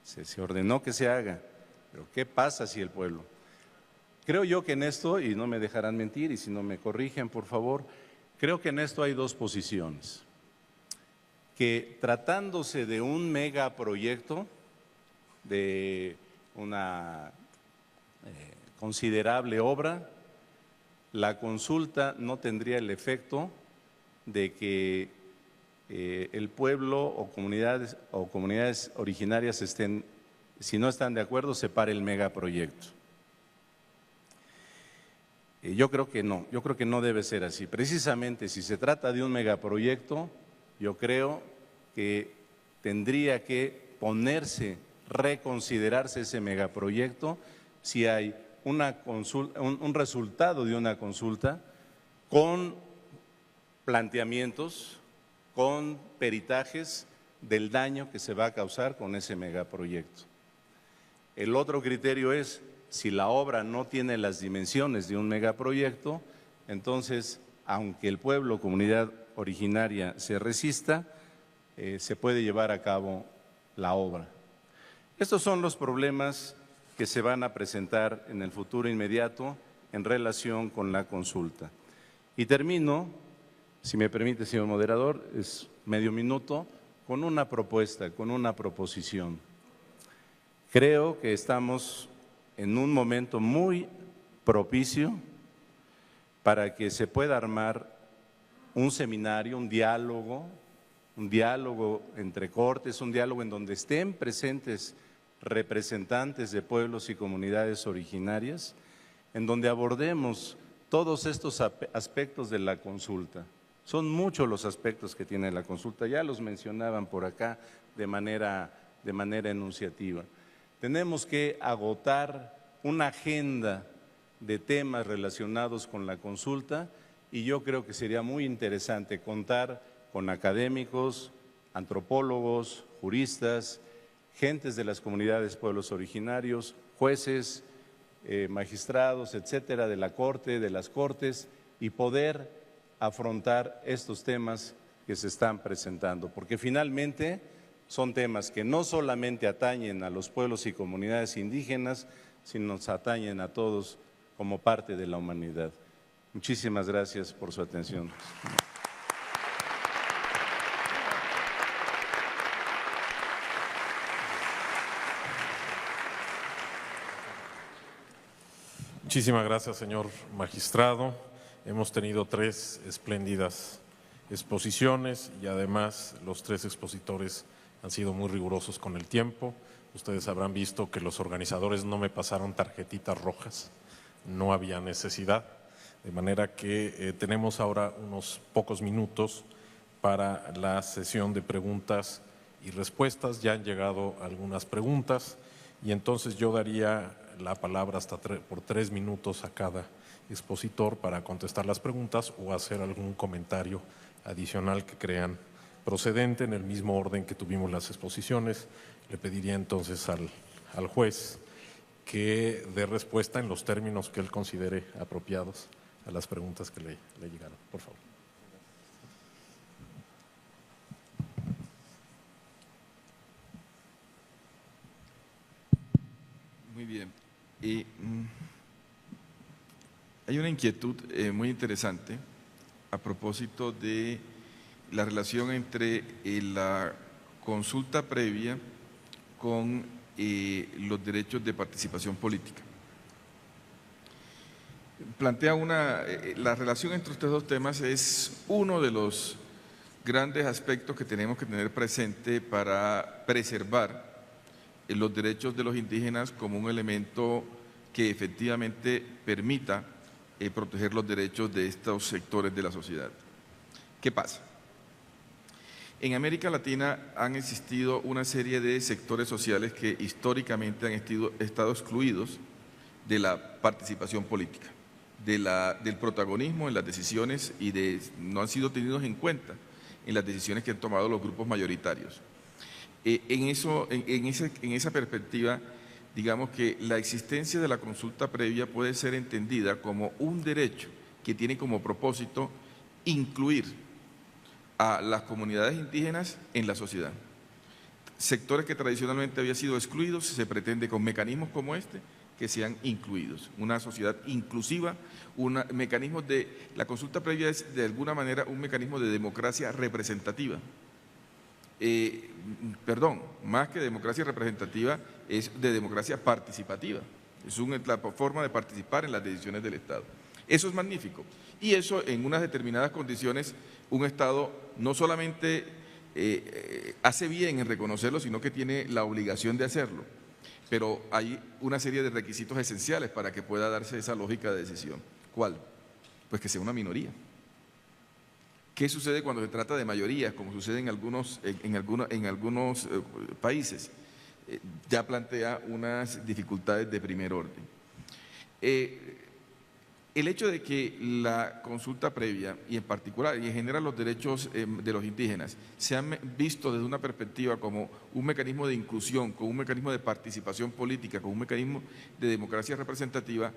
se ordenó que se haga, pero ¿qué pasa si el pueblo? Creo yo que en esto, y no me dejarán mentir, y si no me corrigen por favor, creo que en esto hay dos posiciones. Que tratándose de un megaproyecto, de una considerable obra, la consulta no tendría el efecto de que el pueblo o comunidades originarias estén, si no están de acuerdo, se pare el megaproyecto. Yo creo que no debe ser así. Precisamente si se trata de un megaproyecto, yo creo que tendría que reconsiderarse ese megaproyecto si hay un resultado de una consulta con planteamientos, con peritajes del daño que se va a causar con ese megaproyecto. El otro criterio es, si la obra no tiene las dimensiones de un megaproyecto, entonces, aunque el pueblo o comunidad originaria se resista, se puede llevar a cabo la obra. Estos son los problemas que se van a presentar en el futuro inmediato en relación con la consulta. Y termino, si me permite, señor moderador, es medio minuto, con una propuesta, con una proposición. Creo que estamos en un momento muy propicio para que se pueda armar un seminario, un diálogo entre cortes, un diálogo en donde estén presentes representantes de pueblos y comunidades originarias, en donde abordemos todos estos aspectos de la consulta. Son muchos los aspectos que tiene la consulta, ya los mencionaban por acá de manera enunciativa. Tenemos que agotar una agenda de temas relacionados con la consulta y yo creo que sería muy interesante contar con académicos, antropólogos, juristas, gentes de las comunidades pueblos originarios, jueces, magistrados, etcétera, de la Corte, de las Cortes, y poder afrontar estos temas que se están presentando, porque finalmente son temas que no solamente atañen a los pueblos y comunidades indígenas, sino nos atañen a todos como parte de la humanidad. Muchísimas gracias por su atención. Muchísimas gracias, señor magistrado. Hemos tenido 3 espléndidas exposiciones y además los 3 expositores han sido muy rigurosos con el tiempo. Ustedes habrán visto que los organizadores no me pasaron tarjetitas rojas, no había necesidad, de manera que tenemos ahora unos pocos minutos para la sesión de preguntas y respuestas. Ya han llegado algunas preguntas y entonces yo daría la palabra por 3 minutos a cada expositor para contestar las preguntas o hacer algún comentario adicional que crean procedente en el mismo orden que tuvimos las exposiciones. Le pediría entonces al juez que dé respuesta en los términos que él considere apropiados a las preguntas que le llegaron. Por favor. Muy bien. Hay una inquietud muy interesante a propósito de la relación entre la consulta previa con los derechos de participación política. Plantea la relación entre estos 2 temas es uno de los grandes aspectos que tenemos que tener presente para preservar los derechos de los indígenas como un elemento que efectivamente permita proteger los derechos de estos sectores de la sociedad. ¿Qué pasa? En América Latina han existido una serie de sectores sociales que históricamente han estado excluidos de la participación política, del protagonismo en las decisiones y no han sido tenidos en cuenta en las decisiones que han tomado los grupos mayoritarios. En esa perspectiva, digamos que la existencia de la consulta previa puede ser entendida como un derecho que tiene como propósito incluir a las comunidades indígenas en la sociedad. Sectores que tradicionalmente habían sido excluidos, se pretende con mecanismos como este que sean incluidos. Una sociedad inclusiva, la consulta previa es de alguna manera un mecanismo de democracia representativa. Más que democracia representativa, es de democracia participativa. Es la forma de participar en las decisiones del Estado. Eso es magnífico. Y eso en unas determinadas condiciones, un Estado no solamente hace bien en reconocerlo, sino que tiene la obligación de hacerlo. Pero hay una serie de requisitos esenciales para que pueda darse esa lógica de decisión. ¿Cuál? Pues que sea una minoría. ¿Qué sucede cuando se trata de mayorías, como sucede en algunos países? Ya plantea unas dificultades de primer orden. El hecho de que la consulta previa, y en particular, y en general los derechos de los indígenas, se han visto desde una perspectiva como un mecanismo de inclusión, como un mecanismo de participación política, como un mecanismo de democracia representativa,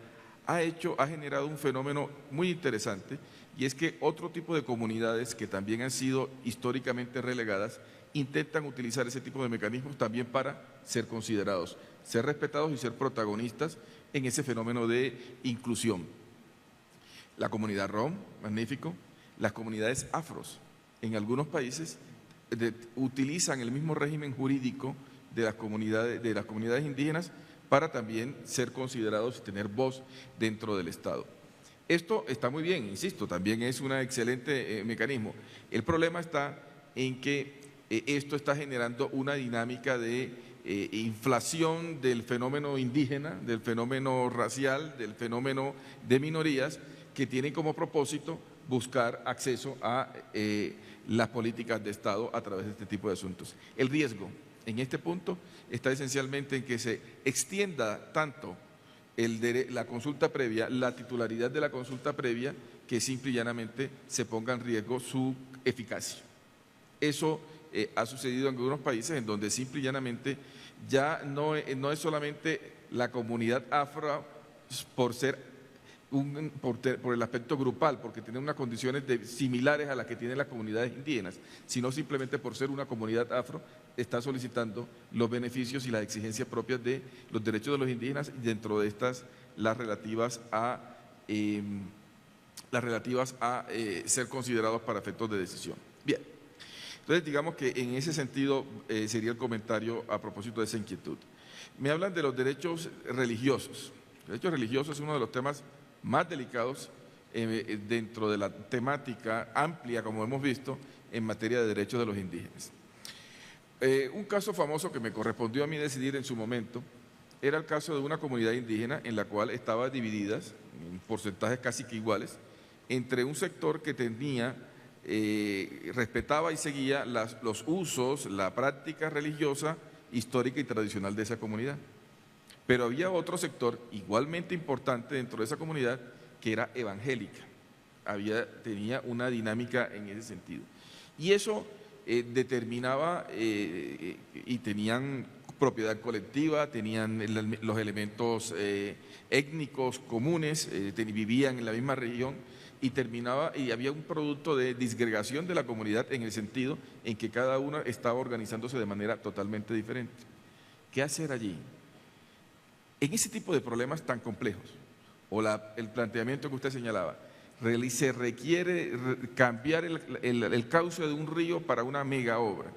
ha generado un fenómeno muy interesante, y es que otro tipo de comunidades que también han sido históricamente relegadas intentan utilizar ese tipo de mecanismos también para ser considerados, ser respetados y ser protagonistas en ese fenómeno de inclusión. La comunidad rom, magnífico, las comunidades afros en algunos países utilizan el mismo régimen jurídico de las comunidades indígenas para también ser considerados y tener voz dentro del Estado. Esto está muy bien, insisto, también es un excelente mecanismo. El problema está en que esto está generando una dinámica de inflación del fenómeno indígena, del fenómeno racial, del fenómeno de minorías, que tienen como propósito buscar acceso a las políticas de Estado a través de este tipo de asuntos. El riesgo en este punto está esencialmente en que se extienda tanto la consulta previa, la titularidad de la consulta previa, que simple y llanamente se ponga en riesgo su eficacia. Eso ha sucedido en algunos países en donde simple y llanamente ya no es solamente la comunidad afro por el aspecto grupal, porque tiene unas condiciones similares a las que tienen las comunidades indígenas, sino simplemente por ser una comunidad afro, está solicitando los beneficios y las exigencias propias de los derechos de los indígenas, y dentro de estas las relativas a ser considerados para efectos de decisión. Bien, entonces digamos que en ese sentido sería el comentario a propósito de esa inquietud. Me hablan de los derechos religiosos. El derecho religioso es uno de los temas más delicados dentro de la temática amplia, como hemos visto, en materia de derechos de los indígenas. Un caso famoso que me correspondió a mí decidir en su momento era el caso de una comunidad indígena en la cual estaba divididas en porcentajes casi que iguales entre un sector que respetaba y seguía los usos, la práctica religiosa, histórica y tradicional de esa comunidad. Pero había otro sector igualmente importante dentro de esa comunidad que era evangélica, tenía una dinámica en ese sentido. Y eso determinaba y tenían propiedad colectiva, tenían los elementos étnicos comunes, vivían en la misma región y había un producto de disgregación de la comunidad en el sentido en que cada uno estaba organizándose de manera totalmente diferente. ¿Qué hacer allí? En ese tipo de problemas tan complejos, o el planteamiento que usted señalaba, se requiere cambiar el cauce de un río para una mega obra.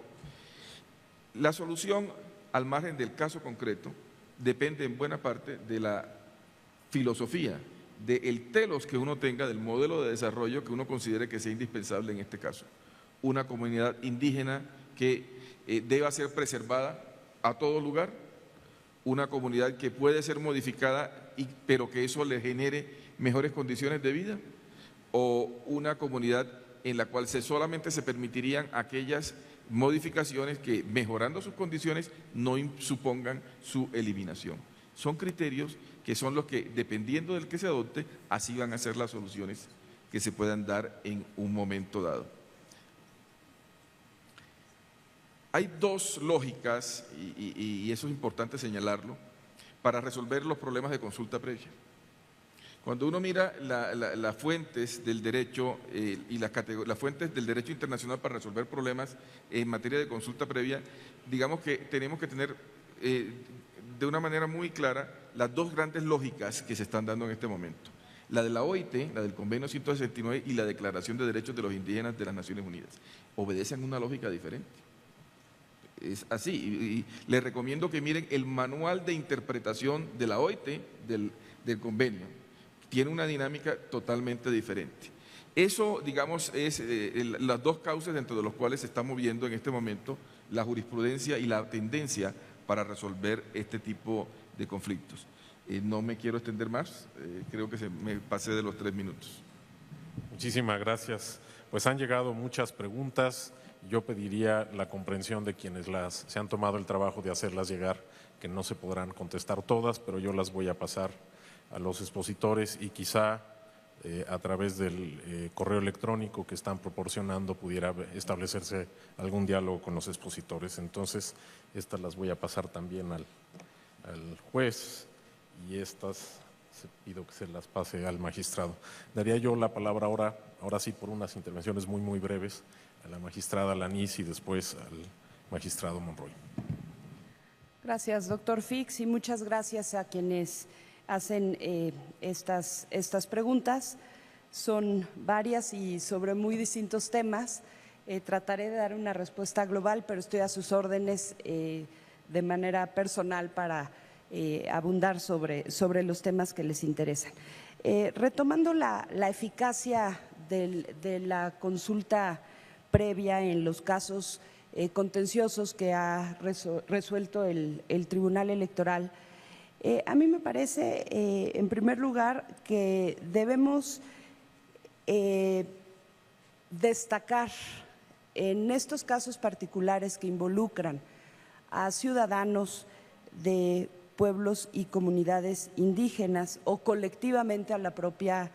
La solución, al margen del caso concreto, depende en buena parte de la filosofía, del telos que uno tenga, del modelo de desarrollo que uno considere que sea indispensable en este caso. Una comunidad indígena que deba ser preservada a todo lugar, una comunidad que puede ser modificada, pero que eso le genere mejores condiciones de vida, o una comunidad en la cual solamente se permitirían aquellas modificaciones que, mejorando sus condiciones, no supongan su eliminación. Son criterios que son los que, dependiendo del que se adopte, así van a ser las soluciones que se puedan dar en un momento dado. Hay dos lógicas, y eso es importante señalarlo, para resolver los problemas de consulta previa. Cuando uno mira las fuentes del derecho y las fuentes del derecho internacional para resolver problemas en materia de consulta previa, digamos que tenemos que tener de una manera muy clara las dos grandes lógicas que se están dando en este momento. La de la OIT, la del Convenio 169 y la Declaración de Derechos de los Indígenas de las Naciones Unidas. Obedecen una lógica diferente. Es así, y les recomiendo que miren el manual de interpretación de la OIT del convenio. Tiene una dinámica totalmente diferente. Eso, digamos, es las dos causas dentro de los cuales se está moviendo en este momento la jurisprudencia y la tendencia para resolver este tipo de conflictos. No me quiero extender más, creo que me pasé de los 3 minutos. Muchísimas gracias. Pues han llegado muchas preguntas. Yo pediría la comprensión de quienes se han tomado el trabajo de hacerlas llegar, que no se podrán contestar todas, pero yo las voy a pasar a los expositores y quizá a través del correo electrónico que están proporcionando pudiera establecerse algún diálogo con los expositores. Entonces, estas las voy a pasar también al juez y estas pido que se las pase al magistrado. Daría yo la palabra ahora sí por unas intervenciones muy breves, a la magistrada Lanís y después al magistrado Monroy. Gracias, doctor Fix, y muchas gracias a quienes hacen estas preguntas. Son varias y sobre muy distintos temas. Trataré de dar una respuesta global, pero estoy a sus órdenes de manera personal para abundar sobre los temas que les interesan. Retomando la eficacia de la consulta previa en los casos contenciosos que ha resuelto el Tribunal Electoral, a mí me parece, en primer lugar, que debemos destacar en estos casos particulares que involucran a ciudadanos de pueblos y comunidades indígenas o colectivamente a la propia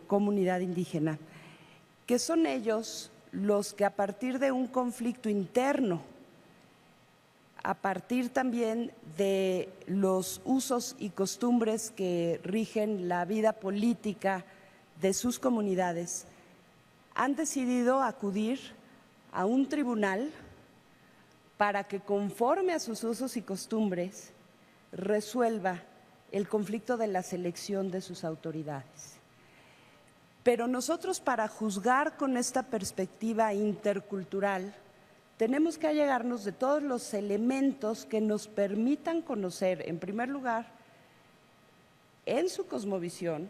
comunidad indígena, que son ellos los que a partir de un conflicto interno, a partir también de los usos y costumbres que rigen la vida política de sus comunidades, han decidido acudir a un tribunal para que, conforme a sus usos y costumbres, resuelva el conflicto de la selección de sus autoridades. Pero nosotros, para juzgar con esta perspectiva intercultural, tenemos que allegarnos de todos los elementos que nos permitan conocer, en primer lugar, en su cosmovisión,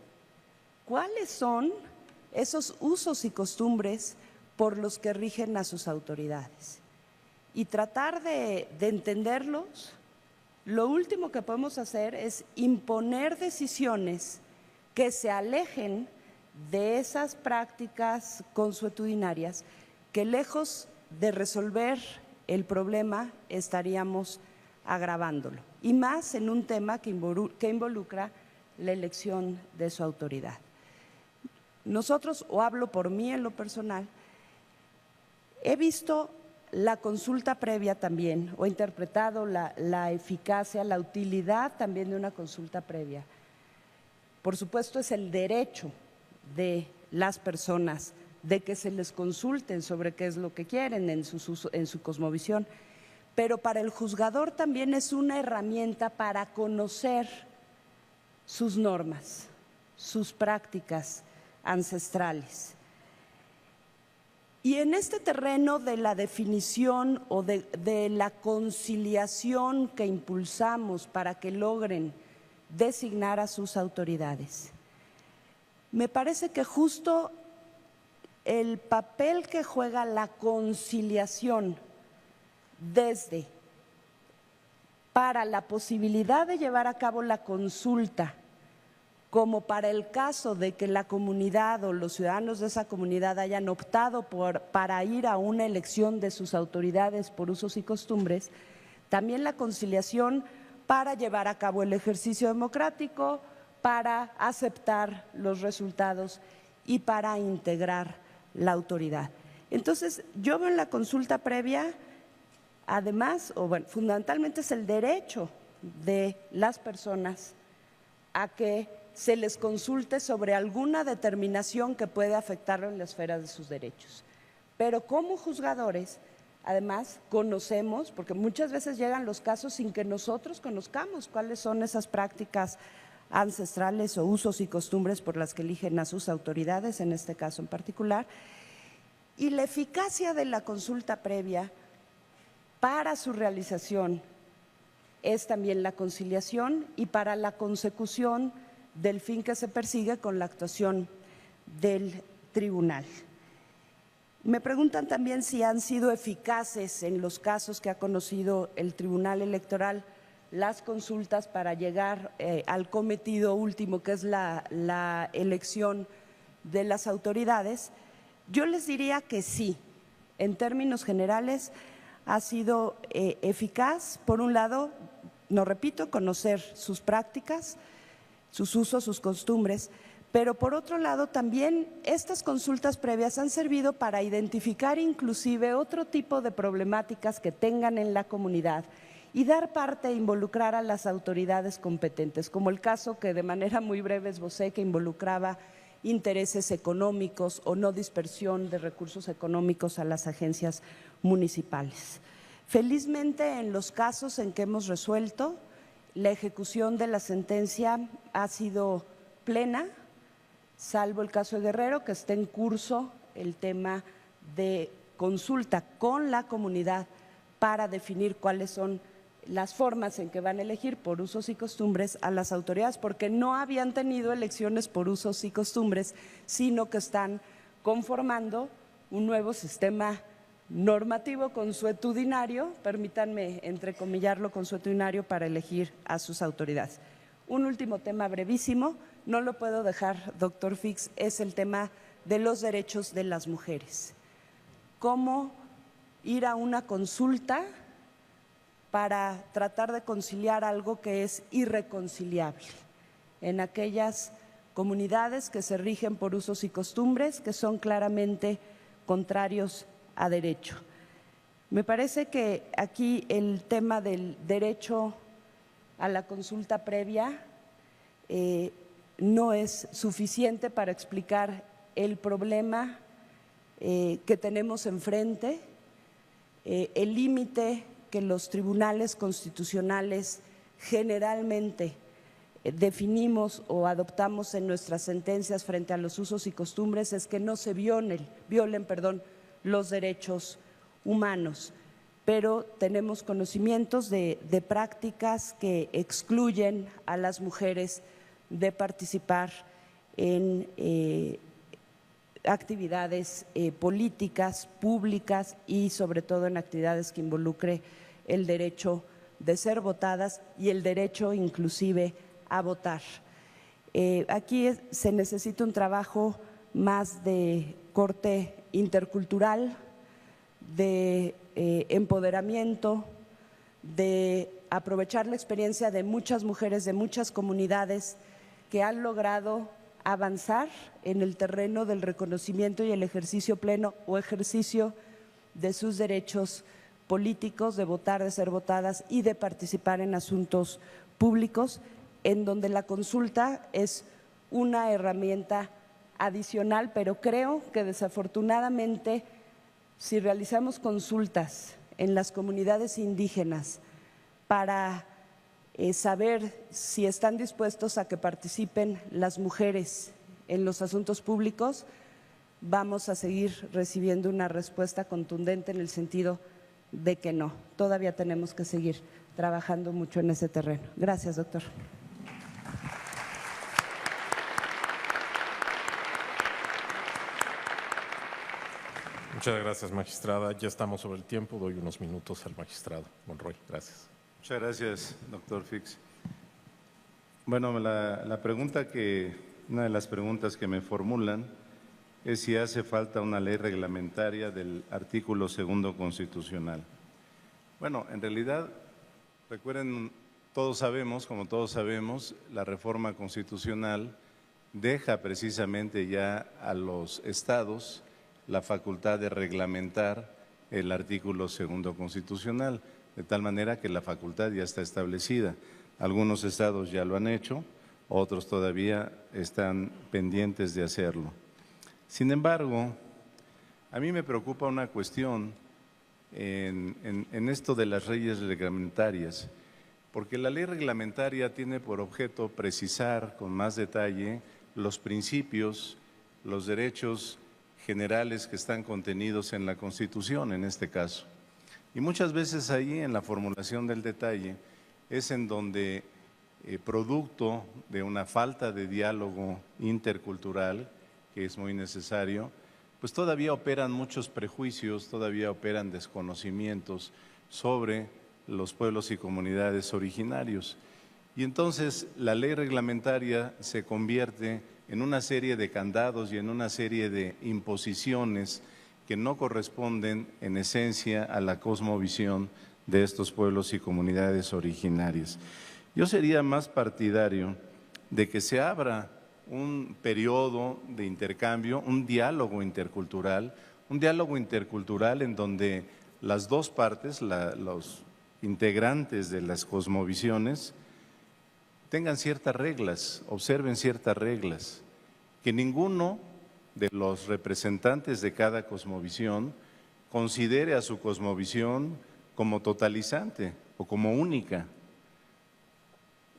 cuáles son esos usos y costumbres por los que rigen a sus autoridades. Y tratar de entenderlos. Lo último que podemos hacer es imponer decisiones que se alejen de esas prácticas consuetudinarias que, lejos de resolver el problema, estaríamos agravándolo, y más en un tema que involucra la elección de su autoridad. Nosotros, o hablo por mí en lo personal, he visto la consulta previa también, o he interpretado la eficacia, la utilidad también de una consulta previa. Por supuesto, es el derecho de las personas de que se les consulten sobre qué es lo que quieren en su cosmovisión, pero para el juzgador también es una herramienta para conocer sus normas, sus prácticas ancestrales. Y en este terreno de la definición o de la conciliación que impulsamos para que logren designar a sus autoridades, me parece que justo el papel que juega la conciliación desde para la posibilidad de llevar a cabo la consulta, como para el caso de que la comunidad o los ciudadanos de esa comunidad hayan optado para ir a una elección de sus autoridades por usos y costumbres, también la conciliación para llevar a cabo el ejercicio democrático, para aceptar los resultados y para integrar la autoridad. Entonces, yo veo en la consulta previa, además, fundamentalmente es el derecho de las personas a que se les consulte sobre alguna determinación que puede afectarlo en la esfera de sus derechos. Pero como juzgadores, además, conocemos, porque muchas veces llegan los casos sin que nosotros conozcamos cuáles son esas prácticas ancestrales o usos y costumbres por las que eligen a sus autoridades, en este caso en particular, y la eficacia de la consulta previa para su realización es también la conciliación y para la consecución del fin que se persigue con la actuación del tribunal. Me preguntan también si han sido eficaces en los casos que ha conocido el Tribunal Electoral las consultas para llegar al cometido último, que es la elección de las autoridades. Yo les diría que sí, en términos generales ha sido eficaz. Por un lado, no repito, conocer sus prácticas, sus usos, sus costumbres, pero por otro lado también estas consultas previas han servido para identificar inclusive otro tipo de problemáticas que tengan en la comunidad y dar parte e involucrar a las autoridades competentes, como el caso que de manera muy breve esbocé, que involucraba intereses económicos o no dispersión de recursos económicos a las agencias municipales. Felizmente, en los casos en que hemos resuelto, la ejecución de la sentencia ha sido plena, salvo el caso de Guerrero, que está en curso el tema de consulta con la comunidad para definir cuáles son las formas en que van a elegir por usos y costumbres a las autoridades, porque no habían tenido elecciones por usos y costumbres, sino que están conformando un nuevo sistema normativo consuetudinario, permítanme entrecomillarlo, consuetudinario, para elegir a sus autoridades. Un último tema brevísimo, no lo puedo dejar, doctor Fix, es el tema de los derechos de las mujeres. ¿Cómo ir a una consulta para tratar de conciliar algo que es irreconciliable en aquellas comunidades que se rigen por usos y costumbres que son claramente contrarios a derecho? Me parece que aquí el tema del derecho a la consulta previa no es suficiente para explicar el problema que tenemos enfrente, el límite que los tribunales constitucionales generalmente definimos o adoptamos en nuestras sentencias frente a los usos y costumbres es que no se violen los derechos humanos, pero tenemos conocimientos de prácticas que excluyen a las mujeres de participar en actividades políticas, públicas y sobre todo en actividades que involucre el derecho de ser votadas y el derecho inclusive a votar. Aquí se necesita un trabajo más de corte intercultural, de empoderamiento, de aprovechar la experiencia de muchas mujeres de muchas comunidades que han logrado avanzar en el terreno del reconocimiento y el ejercicio pleno o ejercicio de sus derechos políticos, de votar, de ser votadas y de participar en asuntos públicos, en donde la consulta es una herramienta adicional, pero creo que desafortunadamente si realizamos consultas en las comunidades indígenas para saber si están dispuestos a que participen las mujeres en los asuntos públicos, vamos a seguir recibiendo una respuesta contundente en el sentido de que no. Todavía tenemos que seguir trabajando mucho en ese terreno. Gracias, doctor. Muchas gracias, magistrada. Ya estamos sobre el tiempo. Doy unos minutos al magistrado Monroy. Gracias. Muchas gracias, doctor Fix. Bueno, una de las preguntas que me formulan es si hace falta una ley reglamentaria del artículo 2 constitucional. Bueno, en realidad, recuerden, como todos sabemos, la reforma constitucional deja precisamente ya a los estados la facultad de reglamentar el artículo 2 constitucional, de tal manera que la facultad ya está establecida. Algunos estados ya lo han hecho, otros todavía están pendientes de hacerlo. Sin embargo, a mí me preocupa una cuestión en esto de las leyes reglamentarias, porque la ley reglamentaria tiene por objeto precisar con más detalle los principios, los derechos generales que están contenidos en la Constitución en este caso. Y muchas veces ahí en la formulación del detalle es en donde, producto de una falta de diálogo intercultural, que es muy necesario, pues todavía operan muchos prejuicios, todavía operan desconocimientos sobre los pueblos y comunidades originarios. Y entonces la ley reglamentaria se convierte en una serie de candados y en una serie de imposiciones que no corresponden en esencia a la cosmovisión de estos pueblos y comunidades originarias. Yo sería más partidario de que se abra un periodo de intercambio, un diálogo intercultural en donde las dos partes, los integrantes de las cosmovisiones, tengan ciertas reglas, observen ciertas reglas, que ninguno de los representantes de cada cosmovisión considere a su cosmovisión como totalizante o como única.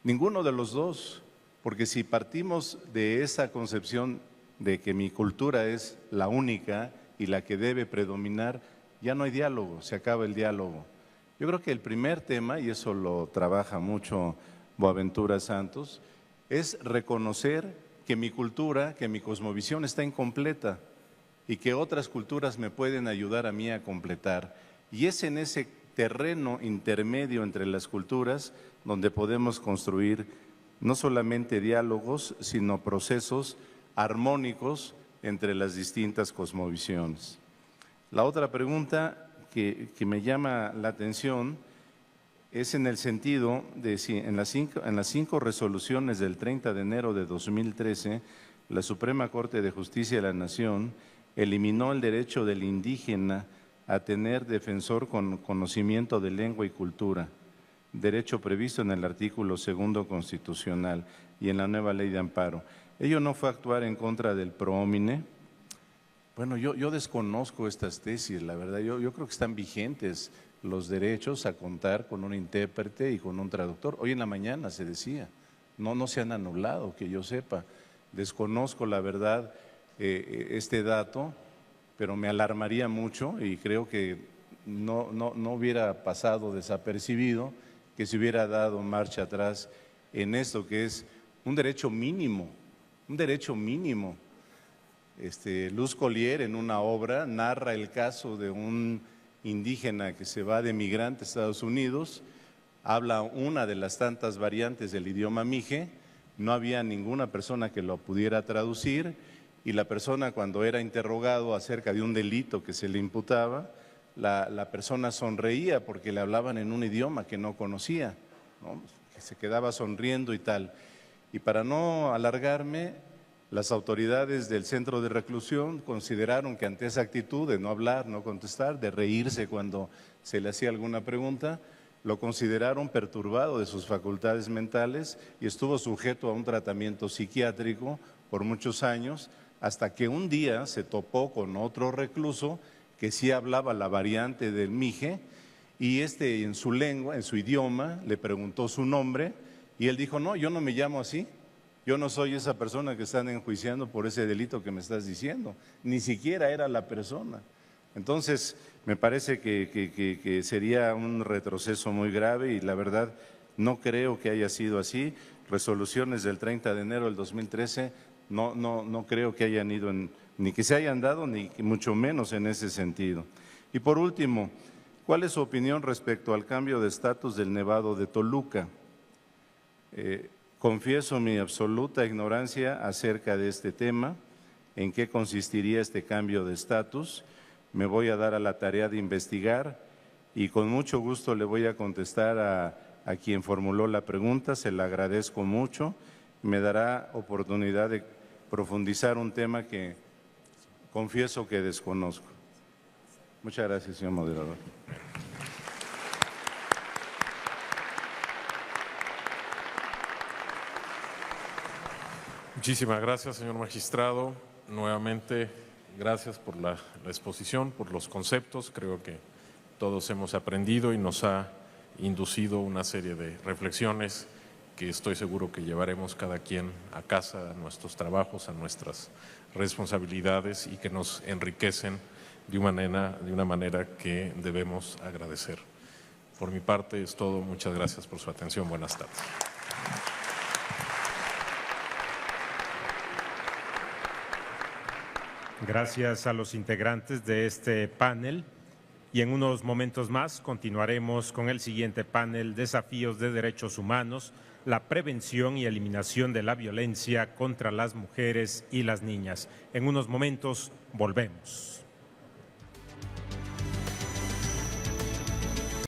Ninguno de los dos, porque si partimos de esa concepción de que mi cultura es la única y la que debe predominar, ya no hay diálogo, se acaba el diálogo. Yo creo que el primer tema, y eso lo trabaja mucho Boaventura Santos, es reconocer que mi cultura, que mi cosmovisión está incompleta y que otras culturas me pueden ayudar a mí a completar. Y es en ese terreno intermedio entre las culturas donde podemos construir no solamente diálogos, sino procesos armónicos entre las distintas cosmovisiones. La otra pregunta que me llama la atención es en el sentido de si en las cinco resoluciones del 30 de enero de 2013, la Suprema Corte de Justicia de la Nación eliminó el derecho del indígena a tener defensor con conocimiento de lengua y cultura, derecho previsto en el artículo 2 constitucional y en la nueva ley de amparo. Ello no fue actuar en contra del pro homine. Bueno, yo desconozco estas tesis, la verdad, yo creo que están vigentes los derechos a contar con un intérprete y con un traductor. Hoy en la mañana se decía, no se han anulado, que yo sepa. Desconozco la verdad este dato, pero me alarmaría mucho y creo que no hubiera pasado desapercibido que se hubiera dado marcha atrás en esto que es un derecho mínimo, un derecho mínimo. Luz Collier en una obra narra el caso de un indígena que se va de migrante a Estados Unidos, habla una de las tantas variantes del idioma mije, no había ninguna persona que lo pudiera traducir y la persona cuando era interrogado acerca de un delito que se le imputaba, la persona sonreía porque le hablaban en un idioma que no conocía, ¿no? Que se quedaba sonriendo y tal. Y para no alargarme, las autoridades del centro de reclusión consideraron que ante esa actitud de no hablar, no contestar, de reírse cuando se le hacía alguna pregunta, lo consideraron perturbado de sus facultades mentales y estuvo sujeto a un tratamiento psiquiátrico por muchos años, hasta que un día se topó con otro recluso que sí hablaba la variante del mije y en su lengua, en su idioma, le preguntó su nombre y él dijo, no, yo no me llamo así. Yo no soy esa persona que están enjuiciando por ese delito que me estás diciendo, ni siquiera era la persona. Entonces, me parece que sería un retroceso muy grave y la verdad no creo que haya sido así. Resoluciones del 30 de enero del 2013 no creo que hayan ido, ni que se hayan dado, ni mucho menos en ese sentido. Y por último, ¿cuál es su opinión respecto al cambio de estatus del Nevado de Toluca? Confieso mi absoluta ignorancia acerca de este tema, en qué consistiría este cambio de estatus. Me voy a dar a la tarea de investigar y con mucho gusto le voy a contestar a quien formuló la pregunta, se la agradezco mucho. Me dará oportunidad de profundizar un tema que confieso que desconozco. Muchas gracias, señor moderador. Muchísimas gracias, señor magistrado. Nuevamente, gracias por la exposición, por los conceptos. Creo que todos hemos aprendido y nos ha inducido una serie de reflexiones que estoy seguro que llevaremos cada quien a casa, a nuestros trabajos, a nuestras responsabilidades y que nos enriquecen de una manera que debemos agradecer. Por mi parte es todo. Muchas gracias por su atención. Buenas tardes. Gracias a los integrantes de este panel y en unos momentos más continuaremos con el siguiente panel, Desafíos de Derechos Humanos, la prevención y eliminación de la violencia contra las mujeres y las niñas. En unos momentos volvemos.